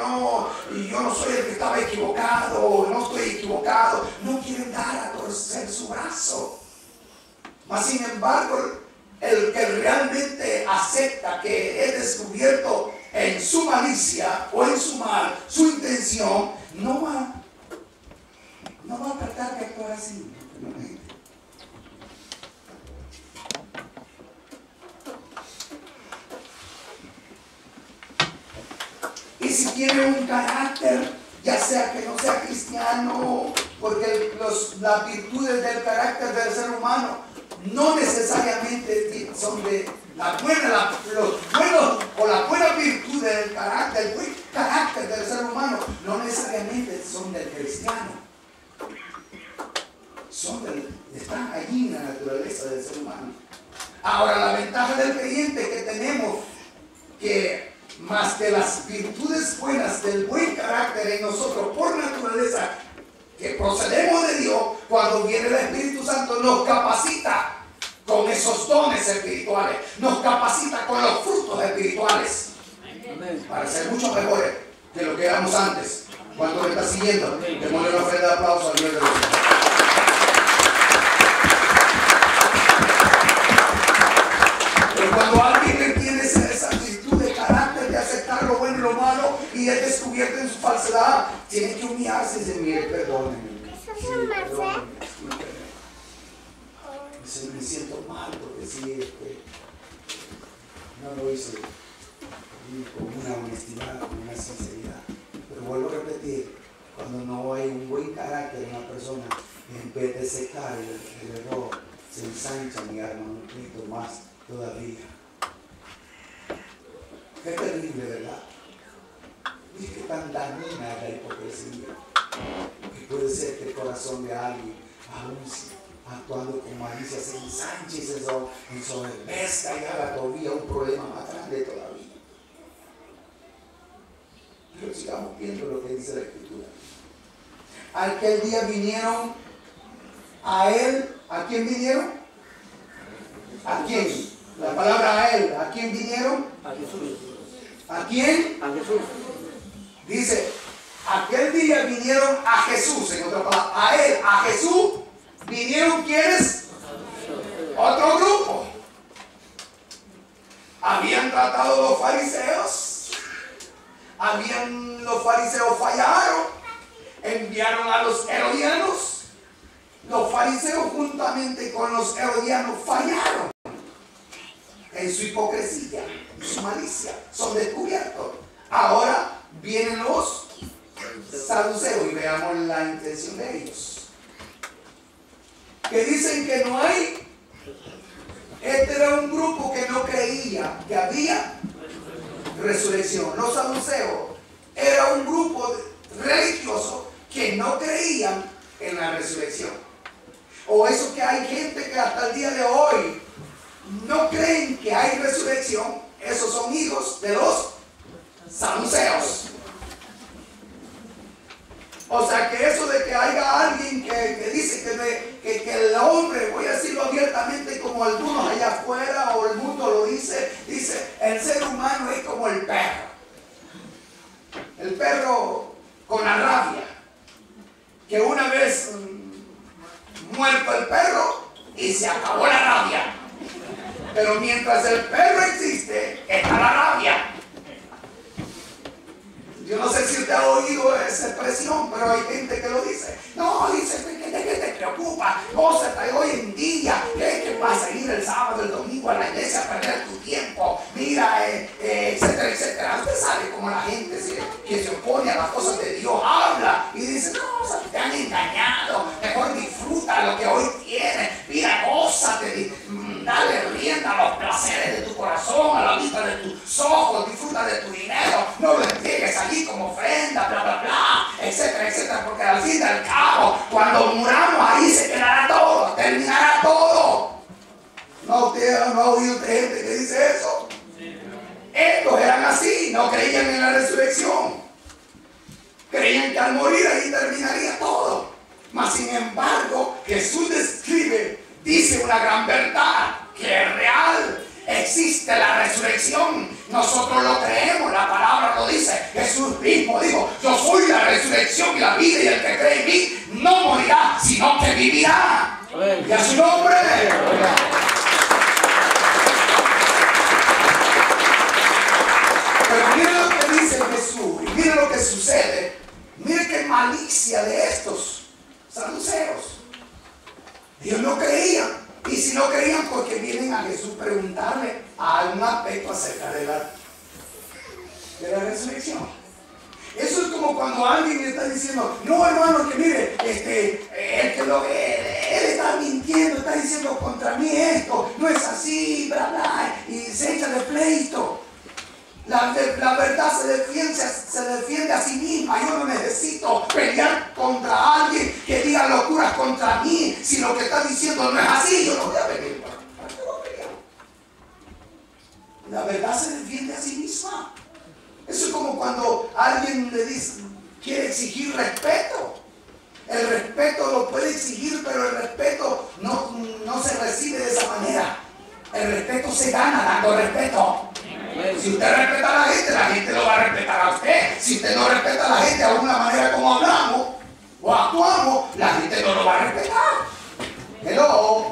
no soy el que estaba equivocado, no estoy equivocado. No quieren dar a torcer su brazo. Mas sin embargo, el que realmente acepta que es descubierto en su malicia o en su mal, su intención, no va a tratar de actuar así. Y si tiene un carácter, ya sea que no sea cristiano, porque las virtudes del carácter del ser humano no necesariamente son de los buenos o la buena virtud del carácter, el buen carácter del ser humano, no necesariamente son del cristiano. Están allí en la naturaleza del ser humano. Ahora, la ventaja del creyente que tenemos, que más de las virtudes buenas del buen carácter en nosotros por naturaleza, que procedemos de Dios, cuando viene el Espíritu Santo nos capacita con esos dones espirituales, nos capacita con los frutos espirituales para ser mucho mejores que lo que éramos antes. ¿Cuánto me está siguiendo? Démosle una ofrenda de aplauso al Dios de los cielos. Pero cuando alguien tiene esa virtud de carácter de aceptar lo bueno y lo malo y es descubierto en su falsedad, tiene que humillarse y decir: mire, perdónenme. Me siento mal porque sí, no lo hice con una honestidad, con una sinceridad. Pero vuelvo a repetir, cuando no hay un buen carácter en una persona, en vez de secar el error, se ensancha mi alma un poquito más todavía. Qué terrible, ¿verdad? Y qué tan dañina es la hipocresía, que puede ser que el corazón de alguien, aún actuando con malicia, se ensanche y se ensoberbezca y haga todavía un problema más grande todavía. Pero sigamos viendo lo que dice la Escritura. Aquel día vinieron a él. ¿A quién vinieron? ¿A quién? La palabra a él. ¿A quién vinieron? A Jesús. ¿A quién? A Jesús. Dice, aquel día vinieron a Jesús. En otra palabra, a él, a Jesús. ¿Vinieron quiénes? Otro grupo. Habían tratado los fariseos. Los fariseos fallaron. Enviaron a los herodianos. Los fariseos juntamente con los herodianos fallaron en su hipocresía, en su malicia. Son descubiertos. Ahora vienen los saduceos y veamos la intención de ellos. Que dicen que no hay. Este era un grupo que no creía que había resurrección. Los saduceos era un grupo religioso que no creían en la resurrección. O eso que hay gente que hasta el día de hoy no creen que hay resurrección. Esos son hijos de los saduceos. O sea que eso de que haya alguien que dice que el hombre, voy a decirlo abiertamente como algunos allá afuera o el mundo lo dice el ser humano es como el perro. El perro con la rabia, que una vez muerto el perro y se acabó la rabia. Pero mientras el perro existe, está la rabia. Yo no sé si usted ha oído esa expresión, pero hay gente que lo dice. No, dice, ¿qué te preocupa? Gózate hoy en día. ¿Qué vas a ir el sábado, el domingo a la iglesia a perder tu tiempo? Mira, etcétera, etcétera. Usted sabe cómo la gente que se opone a las cosas de Dios habla y dice: no, o sea, te han engañado. Mejor disfruta lo que hoy tienes. Mira, gózate. Dale rienda a los placeres de tu corazón, a la vista de tus ojos. Disfruta de tu dinero. No lo entregues allí como ofrenda, bla, bla, bla, etcétera, etcétera. Porque al fin y al cabo, cuando muramos, ahí se quedará todo, terminará todo. ¿No ha oído gente que dice eso? Estos eran así, no creían en la resurrección. Creían que al morir ahí terminaría todo. Mas sin embargo, Jesús dice una gran verdad, que es real. Existe la resurrección. Nosotros lo creemos, la palabra lo dice. Jesús mismo dijo: yo soy la resurrección y la vida, y el que cree en mí no morirá, sino que vivirá. Y a su nombre. Pero miren lo que dice Jesús y miren lo que sucede. Miren qué malicia de estos saduceos. Ellos no creían. Y si no creían, porque vienen a Jesús preguntarle a algún aspecto acerca de la resurrección. Eso es como cuando alguien está diciendo: no, hermano, que mire, el que él está mintiendo, está diciendo contra mí esto, no es así, bla, bla, y se echa de pleito. La verdad se defiende a sí misma. Yo no necesito pelear contra alguien que diga locuras contra mí. Si lo que está diciendo no es así, yo no voy a pelear. ¿Para qué voy a pelear? La verdad se defiende a sí misma. Eso es como cuando alguien le dice, quiere exigir respeto. El respeto lo puede exigir, pero el respeto no se recibe de esa manera. El respeto se gana dando respeto. Si usted respeta a la gente lo va a respetar a usted. Si usted no respeta a la gente de alguna manera como hablamos o actuamos, la gente no lo va a respetar. Hello.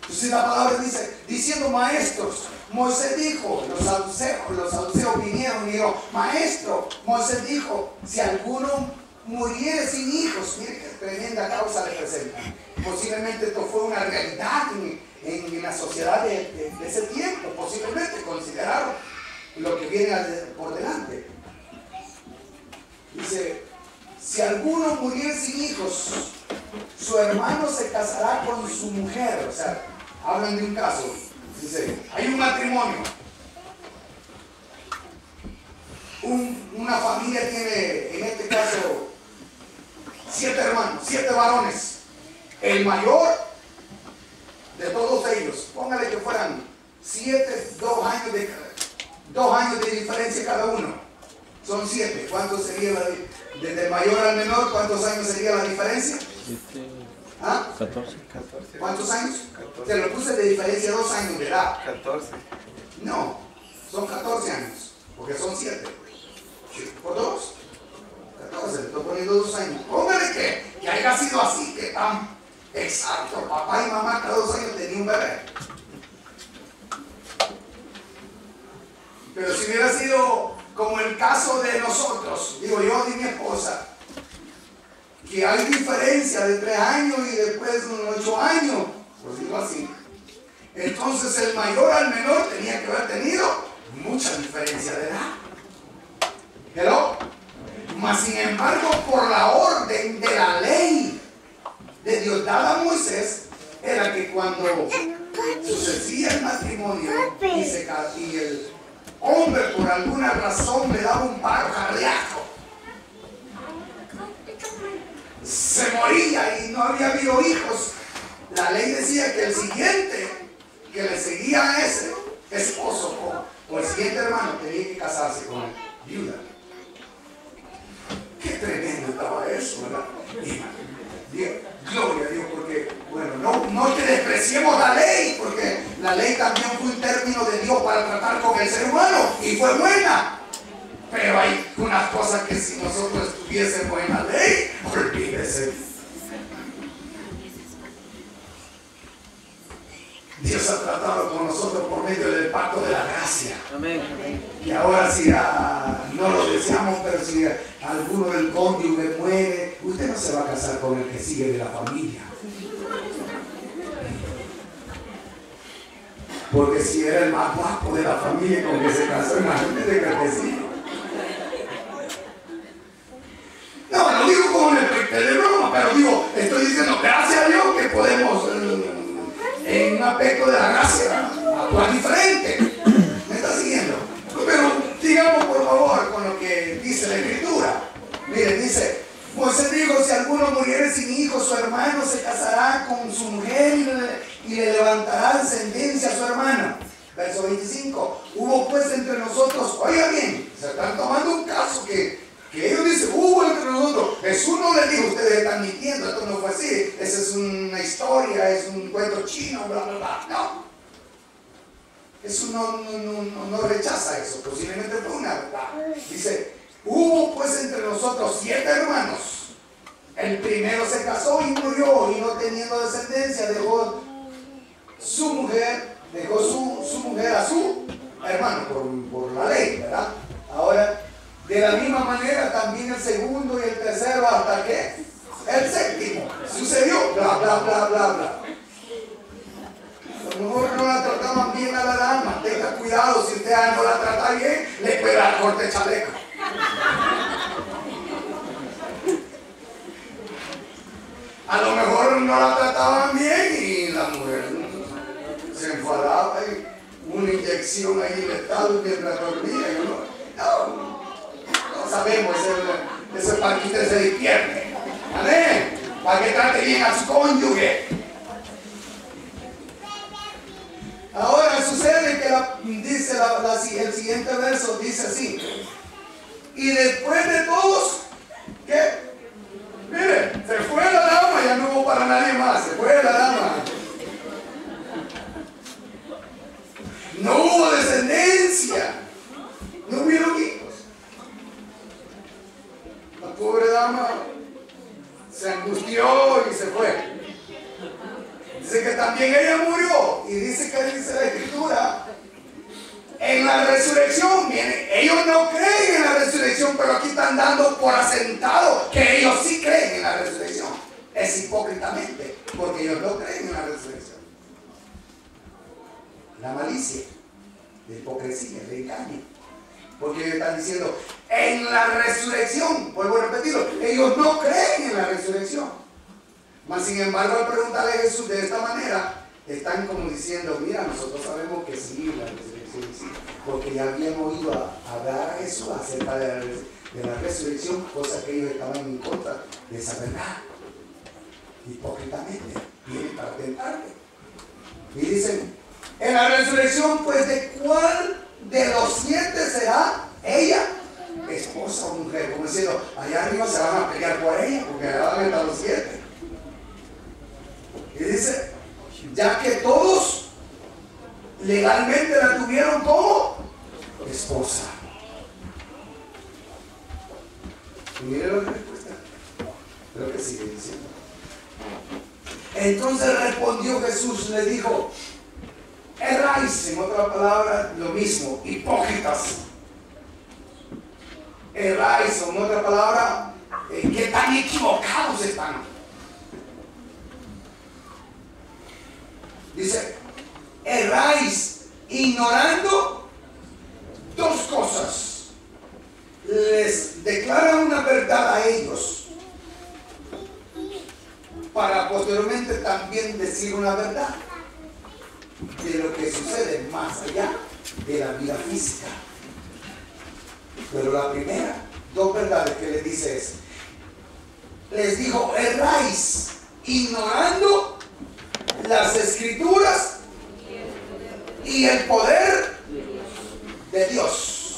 Entonces la palabra dice, diciendo maestros, Moisés dijo, los saduceos vinieron y dijeron, maestro, Moisés dijo, si alguno muriere sin hijos, mire qué tremenda causa le presenta. Posiblemente esto fue una realidad en la sociedad de ese tiempo. Posiblemente consideraron lo que viene por delante. Dice, si alguno muriere sin hijos, su hermano se casará con su mujer. O sea, hablan de un caso. Dice, hay un matrimonio. Una familia tiene, en este caso, 7 hermanos, 7 varones. El mayor de todos ellos, póngale que fueran 7, 2 años de diferencia cada uno. Son 7. ¿Cuánto sería desde el mayor al menor? ¿Cuántos años sería la diferencia? 14. ¿Cuántos años? 14. Te lo puse de diferencia 2 años de edad. 14. No, son 14 años, porque son 7. ¿Por 2? 14, le estoy poniendo 2 años. Póngale que haya sido así, que tan exacto. Papá y mamá cada 2 años tenían un bebé. Pero si hubiera sido como el caso de nosotros, digo yo y mi esposa, que hay diferencia de 3 años y después unos 8 años, pues digo así. Entonces el mayor al menor tenía que haber tenido mucha diferencia de edad. ¿Hello? Mas sin embargo, por la orden de la ley de Dios dada a Moisés, era que cuando sucedía el matrimonio y el hombre por alguna razón le daba un paro cardíaco, se moría y no había habido hijos, la ley decía que el siguiente que le seguía a ese esposo o el siguiente hermano tenía que casarse con viuda. Qué tremendo estaba eso, ¿verdad? Gloria a Dios, porque, bueno, no que despreciemos la ley, porque la ley también fue un término de Dios para tratar con el ser humano y fue buena. Pero hay unas cosas que si nosotros estuviésemos en la ley, olvídese. Dios ha tratado con nosotros por medio del pacto de la gracia. Amén. Y ahora si no lo deseamos, pero si alguno del cónyuge muere, usted no se va a casar con el que sigue de la familia. Porque si era el más guapo de la familia con que se casó, imagínate que sí. No, lo digo como de broma, pero digo, estoy diciendo gracias a Dios que podemos en un aspecto de la gracia actuar diferente. ¿Me está siguiendo? Pero digamos por favor con lo que dice la Escritura. Miren, dice, Moisés dijo, si alguno muriere sin hijo, su hermano se casará con su mujer y le levantará descendencia a su hermano. Verso 25. Hubo pues entre nosotros, oiga bien, se están tomando un caso que ellos dicen, hubo entre nosotros. Jesús no les dijo, ustedes están mintiendo, esto no fue así, esa es una historia, es un cuento chino, bla, bla, bla. No. Jesús no rechaza eso, posiblemente fue una verdad. Dice, hubo pues entre nosotros 7 hermanos. El primero se casó y murió, y no teniendo descendencia, dejó su mujer a su hermano por la ley, ¿verdad? Ahora, de la misma manera también el segundo y el tercero, ¿hasta qué? El séptimo. Sucedió, bla, bla, bla, bla, bla. A lo mejor no la trataban bien a la dama. Tenga cuidado, si usted no la trata bien, le puede dar corte chaleco. A lo mejor no la trataban bien y la mujer se enfadaba y una inyección ahí letal mientras dormía. No sabemos, ese para que usted se despierte. Amén. Para que trate bien a su cónyuge. Ahora sucede que dice el siguiente verso, dice así. Y después de todos, ¿qué? Mire, se fue la dama, ya no hubo para nadie más, se fue la dama. No hubo descendencia, no hubieron hijos. La pobre dama se angustió y se fue. Dice que también ella murió y dice la Escritura en la resurrección. Miren, ellos no creen en la resurrección, pero aquí están dando por asentado que ellos sí creen en la resurrección. Es hipócritamente, porque ellos no creen en la resurrección. La malicia, la hipocresía, el engaño. Porque ellos están diciendo, en la resurrección, vuelvo a repetirlo, ellos no creen en la resurrección. Mas sin embargo, al preguntarle a Jesús de esta manera, están como diciendo, mira, nosotros sabemos que sí, la resurrección sí, porque ya habían oído hablar a Jesús acerca de la resurrección, cosa que ellos estaban en contra de esa verdad. Hipócritamente, vienen para tentarle. Y dicen, en la resurrección, pues, ¿de cuál de los 7 será ella? Esposa o mujer, como diciendo, allá arriba se van a pelear por ella, porque allá van a estar los 7. Y dice, ya que todos legalmente la tuvieron como esposa. Y mire la respuesta. Creo que sigue diciendo. Entonces respondió Jesús, le dijo, erráis, en otra palabra, lo mismo, hipócritas. Erráis, en otra palabra, que tan equivocados están. Dice, erráis ignorando 2 cosas. Les declara una verdad a ellos para posteriormente también decir una verdad de lo que sucede más allá de la vida física. Pero la primera, 2 verdades que les dice es, les dijo, erráis ignorando las Escrituras y el poder de Dios.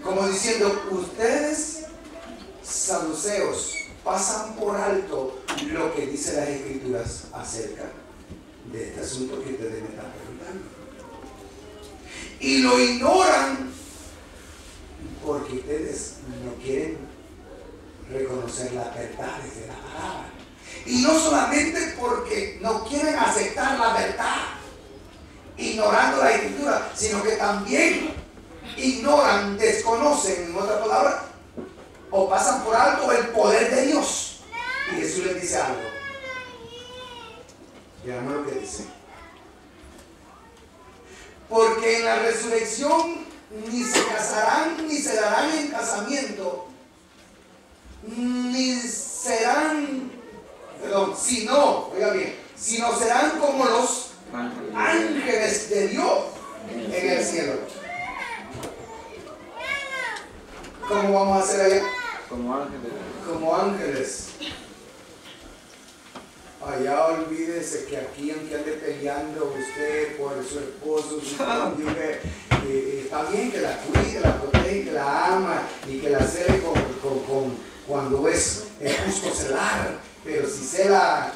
Como diciendo, ustedes, saduceos, pasan por alto lo que dice las Escrituras acerca de este asunto que ustedes me están preguntando. Y lo ignoran porque ustedes no quieren reconocer las verdades de la palabra. Y no solamente porque no quieren aceptar la verdad, ignorando la Escritura, sino que también ignoran, desconocen, en otra palabra, o pasan por alto el poder de Dios. Y Jesús les dice algo. Veamos lo que dice. Porque en la resurrección ni se casarán, ni se darán en casamiento, ni serán, sino, oiga bien, sino serán como los ángeles de Dios en el cielo. ¿Cómo vamos a hacer allá? Como ángeles. Como ángeles. Allá olvídese que aquí, aunque ande peleando usted por su esposo, su cónyuge, está bien que la cuide, la protege, que la ama y que la cele cuando es justo celar, pero si cela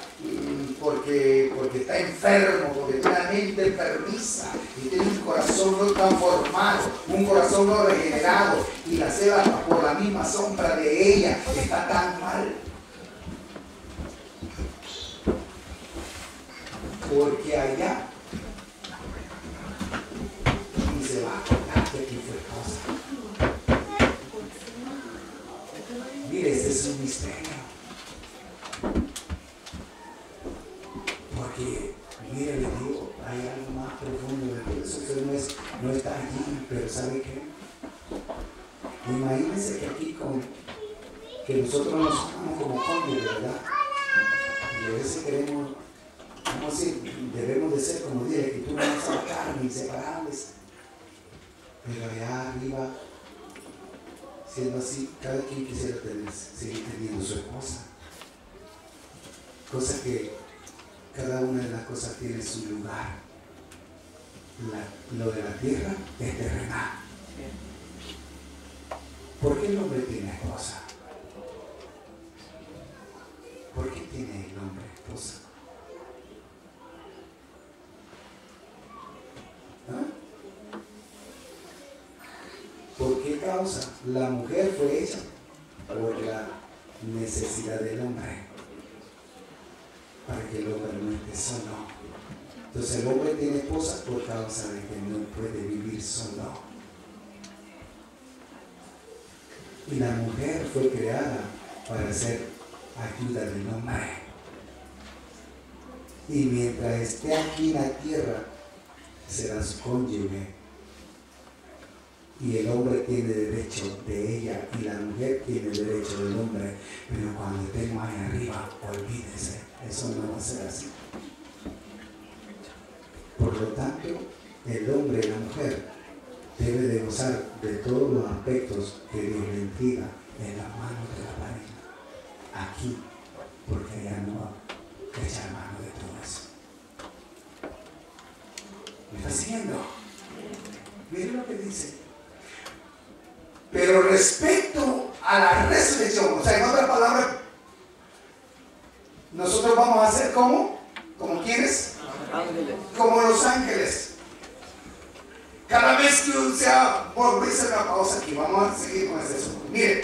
porque está enfermo, porque tiene la mente enfermiza y tiene un corazón no transformado, un corazón no regenerado y la cela por la misma sombra de ella, está tan mal. Porque allá y se va a acordar de quién fue cosa. Mire, este es un misterio. Porque, mire, le digo, hay algo más profundo de todo eso. Usted no está allí, pero ¿sabe qué? Imagínense que aquí que nosotros nos amamos como cónyuges, ¿verdad? Y a veces queremos, debemos de ser, como dice la Escritura, no son carne, inseparables. Pero allá arriba, siendo así, cada quien quisiera seguir teniendo su esposa. Cosa que cada una de las cosas tiene su lugar. Lo de la tierra es terrenal. ¿Por qué el hombre tiene esposa? ¿Por qué tiene el hombre esposa? ¿Ah? ¿Por qué causa? La mujer fue hecha por la necesidad del hombre, para que el hombre no esté solo. Entonces el hombre tiene esposa por causa de que no puede vivir solo. Y la mujer fue creada para ser ayuda del hombre. Y mientras esté aquí en la tierra, será su cónyuge. Y el hombre tiene derecho de ella y la mujer tiene derecho del hombre. Pero cuando estemos ahí arriba, olvídese, eso no va a ser así. Por lo tanto, el hombre y la mujer debe de gozar de todos los aspectos que Dios le entrega en las manos de la pareja. Aquí, porque ella no va a echar mano de todo eso. ¿Me está siguiendo? Miren lo que dice. Pero respecto a la resurrección, o sea, en otras palabras, nosotros vamos a ser como ¿quiénes? Ángeles. Como los ángeles. Cada vez que voy a hacer una pausa aquí, vamos a seguir con eso. Mire,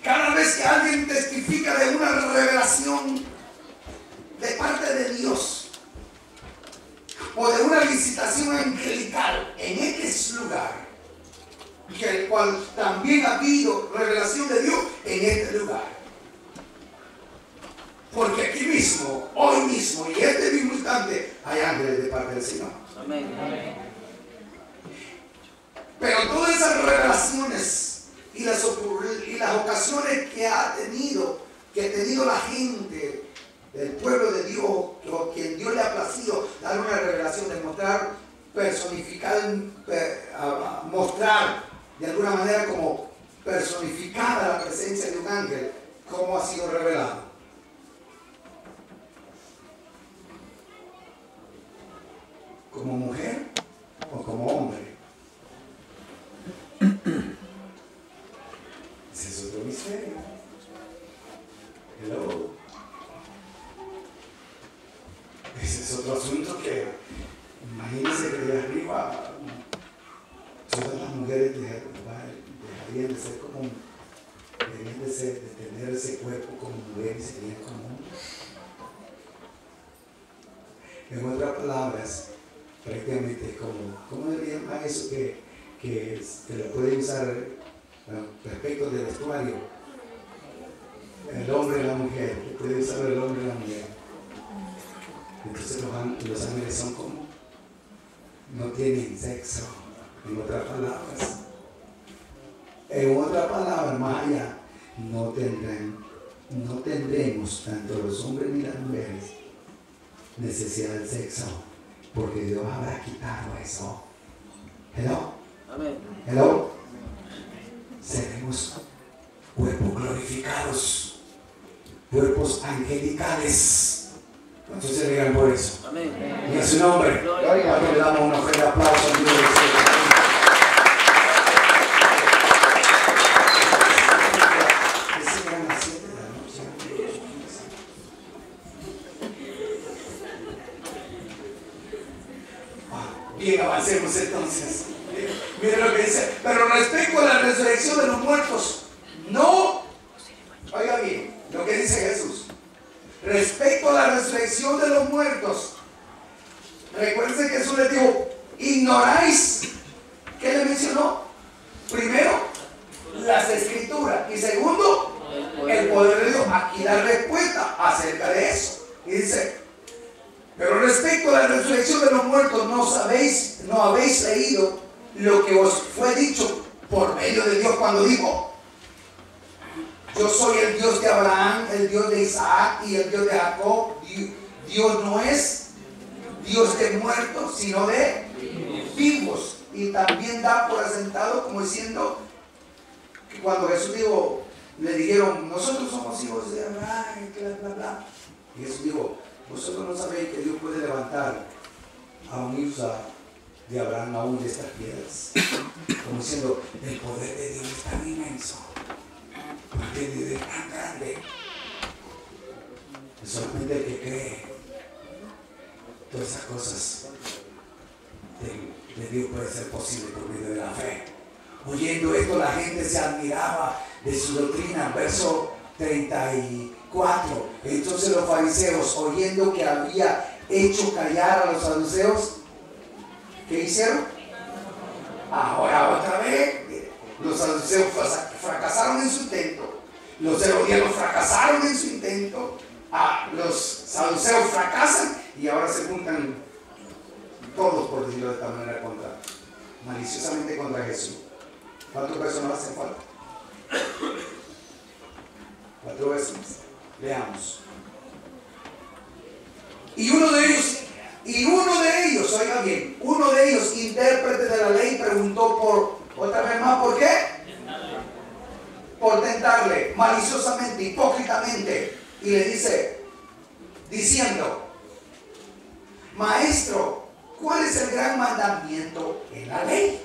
cada vez que alguien testifica de una revelación de parte de Dios o de una visitación angelical en este lugar, que el cual también ha habido revelación de Dios en este lugar. Porque aquí mismo, hoy mismo y este mismo instante hay ángeles de parte del Señor. Amén. Pero todas esas revelaciones y las ocasiones que ha tenido la gente del pueblo de Dios, o quien Dios le ha placido dar una revelación, demostrar, personificar, mostrar de alguna manera como personificada la presencia de un ángel, cómo ha sido revelado. ¿Como mujer o como hombre? Ese es otro misterio. Hello. Ese es otro asunto que, imagínense que de arriba todas las mujeres dejarían de ser como, deberían de tener ese cuerpo como mujer y serían como hombres. En otras palabras, prácticamente es como, ¿cómo le llaman eso que lo puede usar respecto del vestuario? El hombre y la mujer, que puede usar el hombre y la mujer. Entonces los ángeles son como, no tienen sexo, en otras palabras. En otras palabras, más allá, no tendremos, tanto los hombres ni las mujeres, necesidad del sexo, porque Dios habrá quitado eso. Hello. Amén. Hello. Seremos cuerpos glorificados, cuerpos angelicales. Entonces se digan por eso. Amén. Y en su nombre, gloria, le damos una fuerte aplauso a Dios. Bien, avancemos entonces. Miren lo que dice. Pero respecto a la resurrección de los muertos, no. Oiga bien lo que dice Jesús. Respecto a la resurrección de los muertos, recuerden que Jesús les dijo: ignoráis. ¿Qué le mencionó? Primero, las escrituras. Y segundo, el poder de Dios. Aquí la respuesta acerca de eso. Y dice: pero respecto a la resurrección de los muertos, no habéis leído lo que os fue dicho por medio de Dios cuando dijo: Yo soy el Dios de Abraham, el Dios de Isaac y el Dios de Jacob. Dios no es Dios de muertos, sino de vivos. Y también da por asentado, como diciendo, que cuando Jesús dijo, le dijeron, nosotros somos hijos de Abraham, bla, bla, bla. Y Jesús dijo, vosotros no sabéis que Dios puede levantar a un hijo de Abraham aún de estas piedras. Como diciendo, el poder de Dios es tan inmenso, porque Dios es tan grande. Es solamente el que cree todas esas cosas de Dios puede ser posible por medio de la fe. Oyendo esto, la gente se admiraba de su doctrina. Verso 34. Entonces los fariseos, oyendo que había hecho callar a los saduceos, ¿qué hicieron? Ahora otra vez, los saduceos fracasaron en su intento. Los herodianos fracasaron en su intento. Los saduceos fracasan y ahora se juntan todos, por decirlo de esta manera, maliciosamente contra Jesús. ¿Cuántos versos nos hacen falta? 4 versos. Leamos. Y uno de ellos, oiga bien, uno de ellos, intérprete de la ley, preguntó otra vez más, ¿por qué? Por tentarle, maliciosamente, hipócritamente, y le dice, diciendo, Maestro, ¿cuál es el gran mandamiento en la ley?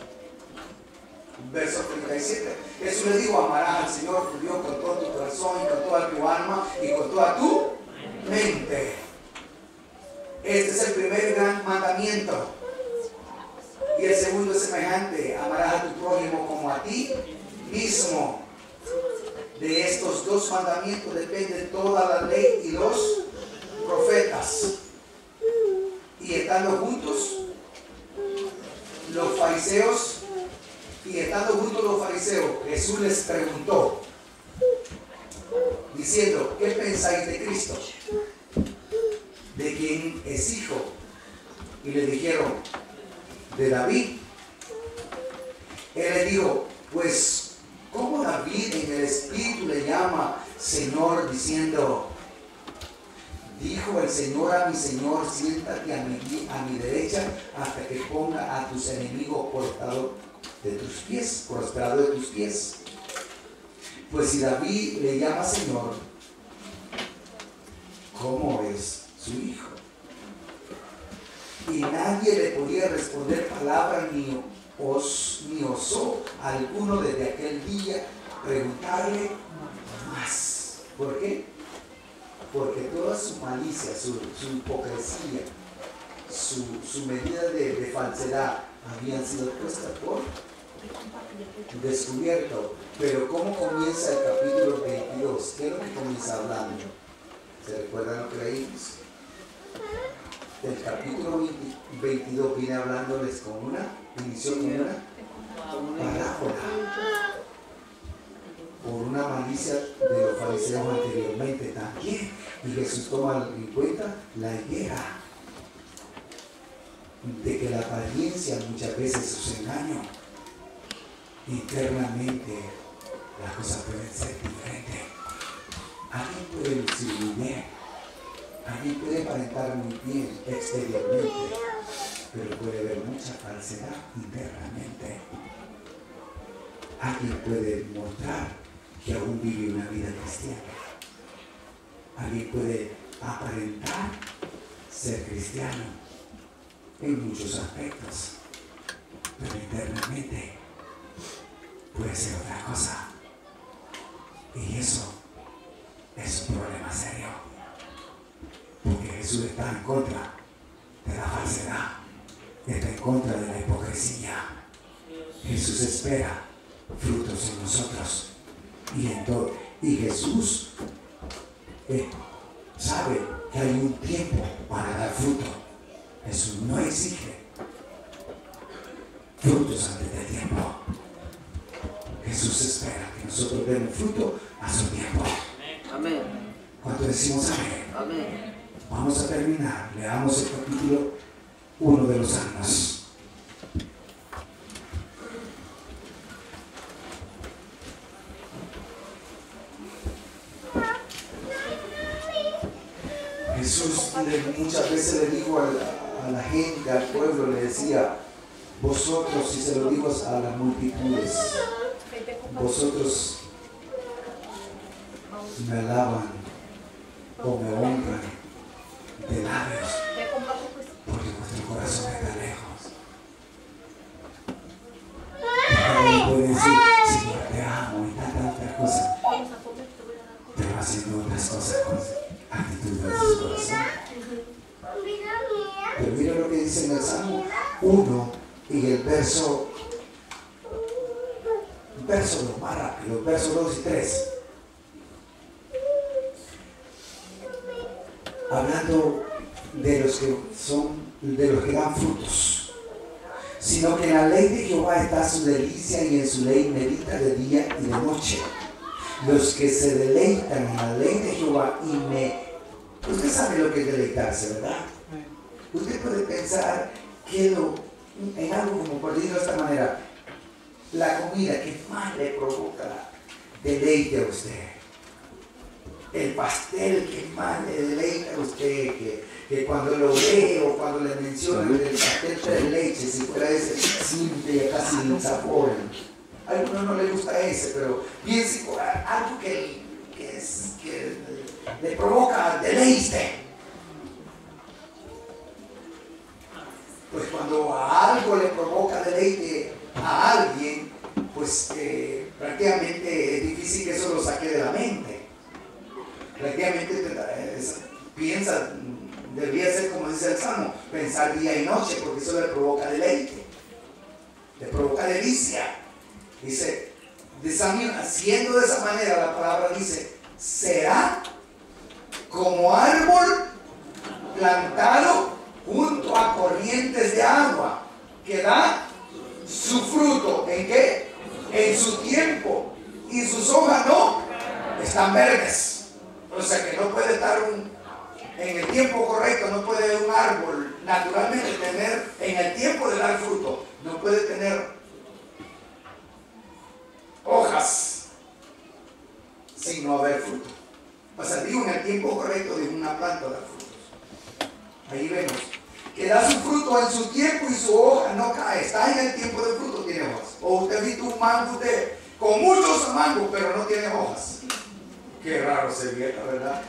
Verso 37. Jesús le dijo, amarás al Señor tu Dios con todo tu corazón y con toda tu alma y con toda tu mente. Este es el primer gran mandamiento. Y el segundo es semejante, amarás a tu prójimo como a ti mismo. De estos dos mandamientos depende toda la ley y los profetas. Y estando juntos los fariseos, Jesús les preguntó, diciendo, ¿qué pensáis de Cristo? ¿De quién es hijo? Y le dijeron, de David. Él le dijo, pues, ¿cómo David en el Espíritu le llama Señor, diciendo, dijo el Señor a mi Señor, siéntate a mi derecha hasta que ponga a tus enemigos por estrado de tus pies? Pues si David le llama Señor, ¿cómo es su hijo? Y nadie le podía responder palabra ni osó alguno desde aquel día preguntarle más. ¿Por qué? Porque toda su malicia, su hipocresía, su medida de falsedad habían sido puestas por descubierto. Pero ¿cómo comienza el capítulo 22? ¿Qué es lo que comienza hablando? ¿Se recuerdan lo que leímos? El capítulo 22 viene hablándoles inició con una parábola por una malicia de los fariseos anteriormente también. Y Jesús toma en cuenta la higuera de que la apariencia muchas veces es engaño. Internamente las cosas pueden ser diferentes. Alguien puede lucir muy bien, alguien puede aparentar muy bien exteriormente, pero puede haber mucha falsedad internamente. Alguien puede mostrar que aún vive una vida cristiana. Alguien puede aparentar ser cristiano en muchos aspectos, pero internamente puede ser otra cosa. Y eso es un problema serio, porque Jesús está en contra de la falsedad, está en contra de la hipocresía. Jesús espera frutos en nosotros y Jesús sabe que hay un tiempo para dar fruto. Jesús no exige frutos antes del tiempo. Jesús espera que nosotros demos fruto a su tiempo. Amén. ¿Cuánto decimos amén? Amén. Vamos a terminar. Leamos el capítulo 1 de los Salmos. le dijo a la gente, al pueblo, le decía, vosotros, y se lo digo a las multitudes, vosotros me alaban o me honran de labios, porque vuestro corazón está lejos. Alguien puede decir, Señor, te amo y tantas cosas, pero haciendo otras cosas con actitudes de su corazón. Pero mira lo que dice en el Salmo 1 y el verso 2, más rápido, versos 2 y 3. Hablando de los que dan frutos, sino que en la ley de Jehová está su delicia y en su ley medita de día y de noche. Los que se deleitan en la ley de Jehová usted sabe lo que es deleitarse, ¿verdad? Usted puede pensar que en algo como, por decirlo de esta manera, la comida que más le provoca deleite a usted, el pastel que más le deleita a usted, que cuando lo ve o cuando le mencionan el pastel de leche, si fuera ese simple, casi sin sabor, a algunos no le gusta ese, pero piense por algo que le provoca deleite. Pues cuando a algo le provoca deleite a alguien, pues prácticamente es difícil que eso lo saque de la mente. Prácticamente piensa, debería ser como dice el Salmo, pensar día y noche, porque eso le provoca deleite, le provoca delicia. Dice, haciendo de esa manera, la palabra dice, será como árbol plantado junto a corrientes de agua, que da su fruto, ¿en qué? En su tiempo, y sus hojas no están verdes. O sea que no puede estar en el tiempo correcto, no puede un árbol naturalmente tener, en el tiempo de dar fruto, no puede tener hojas sin no haber fruto. O sea, digo, en el tiempo correcto de una planta da frutos. Ahí vemos que da su fruto en su tiempo y su hoja no cae. Está en el tiempo de fruto, tiene hojas. O usted ha visto un mango con muchos mangos, pero no tiene hojas. Qué raro sería, la verdad.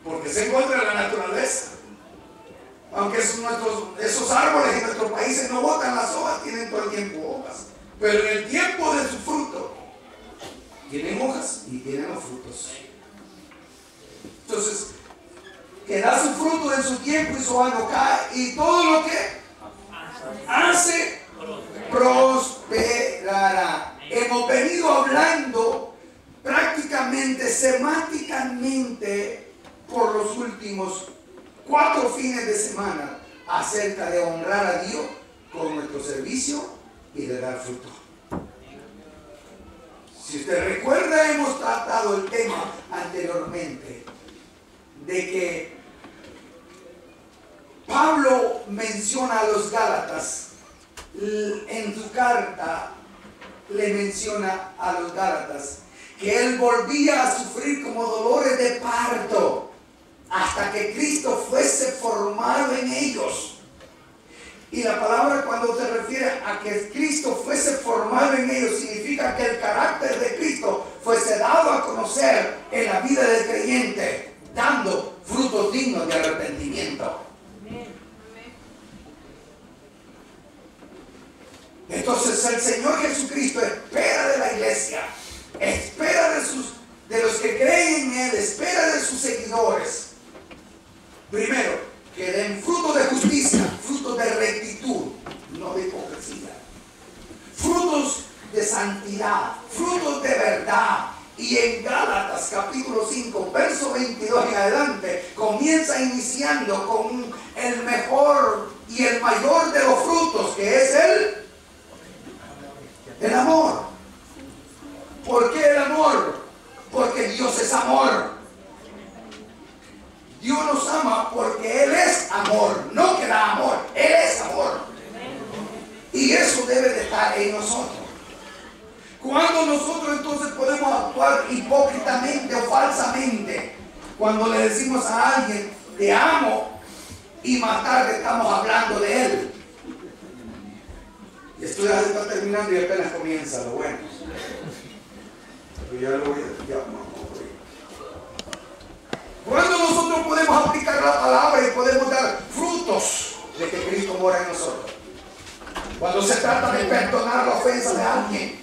Porque se encuentra en la naturaleza. Aunque esos árboles en nuestros países no botan las hojas, tienen todo el tiempo hojas. Pero en el tiempo de su fruto, tienen hojas y tienen los frutos. Entonces, que da su fruto en su tiempo y su hoja no cae, y todo lo que hace prosperará. Hemos venido hablando prácticamente semáticamente por los últimos 4 fines de semana acerca de honrar a Dios con nuestro servicio y de dar fruto. Si usted recuerda, hemos tratado el tema anteriormente de que Pablo menciona a los Gálatas en su carta. Le menciona a los Gálatas que él volvía a sufrir como dolores de parto hasta que Cristo fuese formado en ellos. Y la palabra, cuando se refiere a que Cristo fuese formado en ellos, significa que el carácter de Cristo fuese dado a conocer en la vida del creyente, dando frutos dignos de arrepentimiento. Entonces el Señor Jesucristo espera de la iglesia, espera de los que creen en Él, espera de sus seguidores. Primero, que den frutos de justicia, frutos de rectitud, no de hipocresía, frutos de santidad, frutos de verdad. Y en Gálatas capítulo 5, verso 22 en adelante, comienza iniciando con el mejor y el mayor de los frutos, que es el amor. ¿Por qué el amor? Porque Dios es amor. Dios nos ama porque Él es amor, no que da amor, Él es amor. Y eso debe de estar en nosotros. Cuando nosotros entonces podemos actuar hipócritamente o falsamente, cuando le decimos a alguien te amo y más tarde estamos hablando de él. Y esto ya está terminando y apenas comienza lo bueno. Pero ya lo voy a... Ya, no. Cuando nosotros podemos aplicar la palabra y podemos dar frutos de que Cristo mora en nosotros. Cuando se trata de perdonar la ofensa de alguien.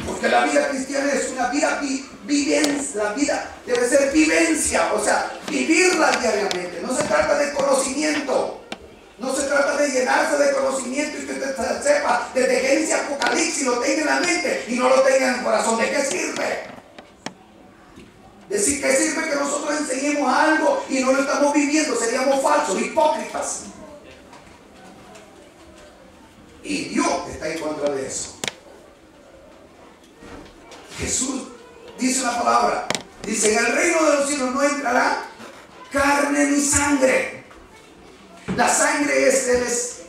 Porque la vida cristiana es una vida vivencia. La vida debe ser vivencia, o sea, vivirla diariamente. No se trata de conocimiento. No se trata de llenarse de conocimiento y que usted sepa desde Génesis a Apocalipsis, lo tenga en la mente y no lo tenga en el corazón. ¿De qué sirve? Decir que sirve que nosotros enseñemos algo y no lo estamos viviendo, seríamos falsos, hipócritas. Y Dios está en contra de eso. Jesús dice la palabra, dice: en el reino de los cielos no entrará carne ni sangre. La sangre es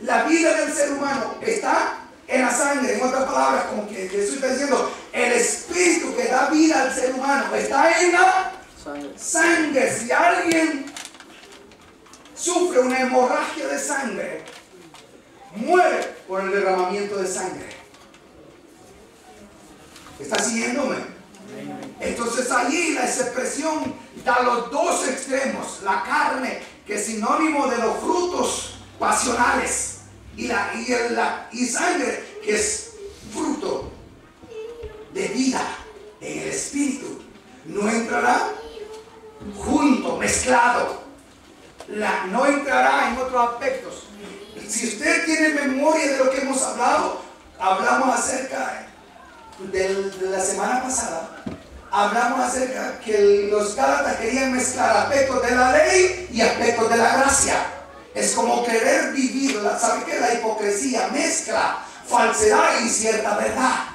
la vida del ser humano, está en la sangre. En otras palabras, como que Jesús está diciendo, el espíritu que da vida al ser humano está en la sangre. Si alguien sufre una hemorragia de sangre, muere por el derramamiento de sangre. ¿Está siguiéndome? Entonces allí la expresión da los dos extremos. La carne, que es sinónimo de los frutos pasionales, y sangre, que es fruto de vida en el espíritu. No entrará junto, mezclado. No entrará en otros aspectos. Si usted tiene memoria de lo que hemos hablado, hablamos acerca de la semana pasada. Hablamos acerca que los gálatas querían mezclar aspectos de la ley y aspectos de la gracia. Es como querer vivir, ¿sabe qué? La hipocresía mezcla falsedad y cierta verdad.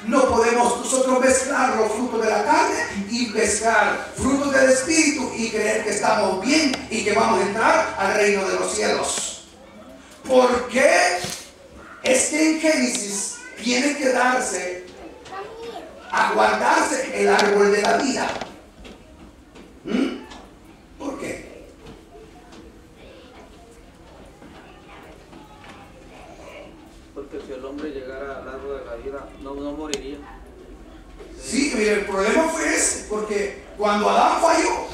No podemos nosotros mezclar los frutos de la carne y mezclar frutos del espíritu y creer que estamos bien y que vamos a entrar al reino de los cielos. ¿Por qué? Es que en Génesis tiene que darse a guardarse el árbol de la vida. ¿Por qué? Porque si el hombre llegara al árbol de la vida, no moriría. Sí, mire, el problema fue ese, porque cuando Adán falló,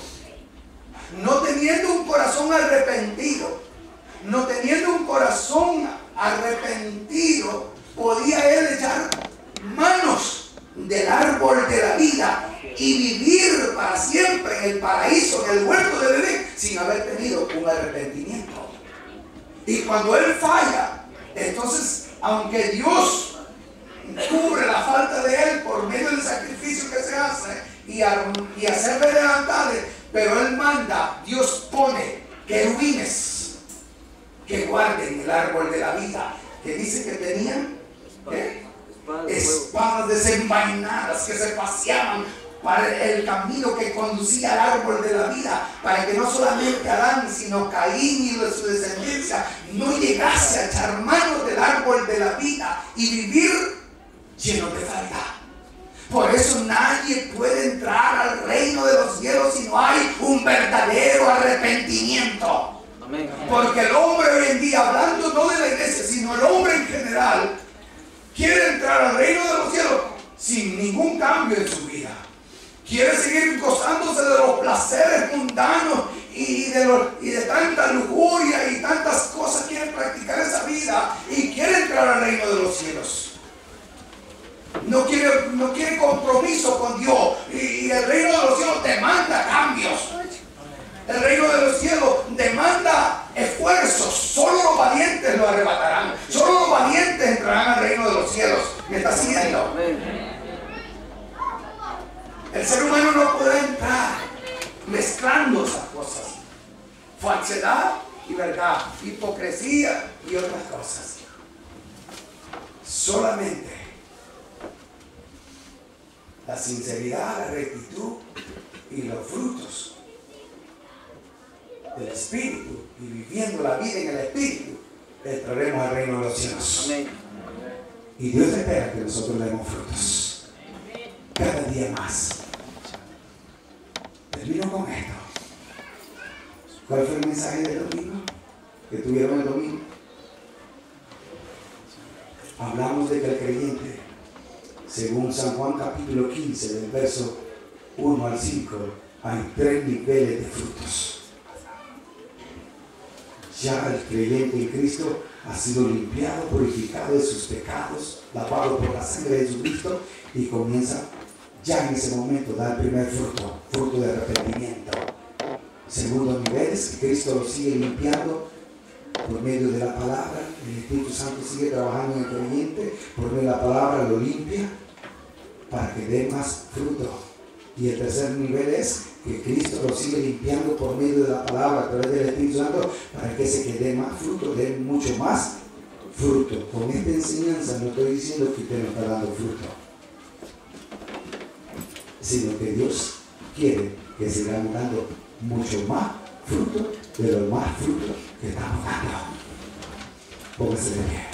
no teniendo un corazón arrepentido, podía él echar manos del árbol de la vida y vivir para siempre en el paraíso, en el huerto de Edén, sin haber tenido un arrepentimiento. Y cuando él falla, entonces, aunque Dios cubre la falta de él por medio del sacrificio que se hace y hacerle delantales, pero él manda, Dios pone querubines que guarden el árbol de la vida, que dice que tenían espadas desenvainadas que se paseaban para el camino que conducía al árbol de la vida, para que no solamente Adán, sino Caín y su descendencia no llegase a echar manos del árbol de la vida y vivir lleno de falta. Por eso nadie puede entrar al reino de los cielos si no hay un verdadero arrepentimiento. Amén. Porque el hombre hoy en día, hablando no de la iglesia, sino el hombre en general, quiere entrar al reino de los cielos sin ningún cambio en su vida. Quiere seguir gozándose de los placeres mundanos y de tanta lujuria y tantas cosas. Quiere practicar esa vida y quiere entrar al reino de los cielos. No quiere compromiso con Dios. Y el reino de los cielos demanda cambios. El reino de los cielos demanda esfuerzos. Solo los valientes lo arrebatarán. Solo los valientes entrarán al reino de los cielos. ¿Me está siguiendo? El ser humano no puede entrar mezclando esas cosas. Falsedad y verdad. Hipocresía y otras cosas. Solamente la sinceridad, la rectitud y los frutos del Espíritu y viviendo la vida en el Espíritu, entraremos al reino de los cielos. Amén. Y Dios espera que nosotros demos frutos. cada día más. Termino con esto. ¿Cuál fue el mensaje del domingo? Que tuvieron el domingo. Hablamos de que el creyente, según San Juan capítulo 15, del verso 1 al 5, hay 3 niveles de frutos. Ya el creyente en Cristo ha sido limpiado, purificado de sus pecados, lavado por la sangre de Jesucristo, y comienza ya en ese momento a dar el primer fruto, fruto de arrepentimiento. Segundo nivel es que Cristo lo sigue limpiando por medio de la palabra. El Espíritu Santo sigue trabajando en el creyente, por medio de la palabra lo limpia para que dé más fruto. Y el tercer nivel es que Cristo lo sigue limpiando por medio de la palabra, a través del Espíritu Santo, para que se quede más fruto, dé mucho más fruto. Con esta enseñanza no estoy diciendo que usted no está dando fruto, sino que Dios quiere que sigamos dando mucho más fruto de los más frutos que estamos dando. Póngase de pie.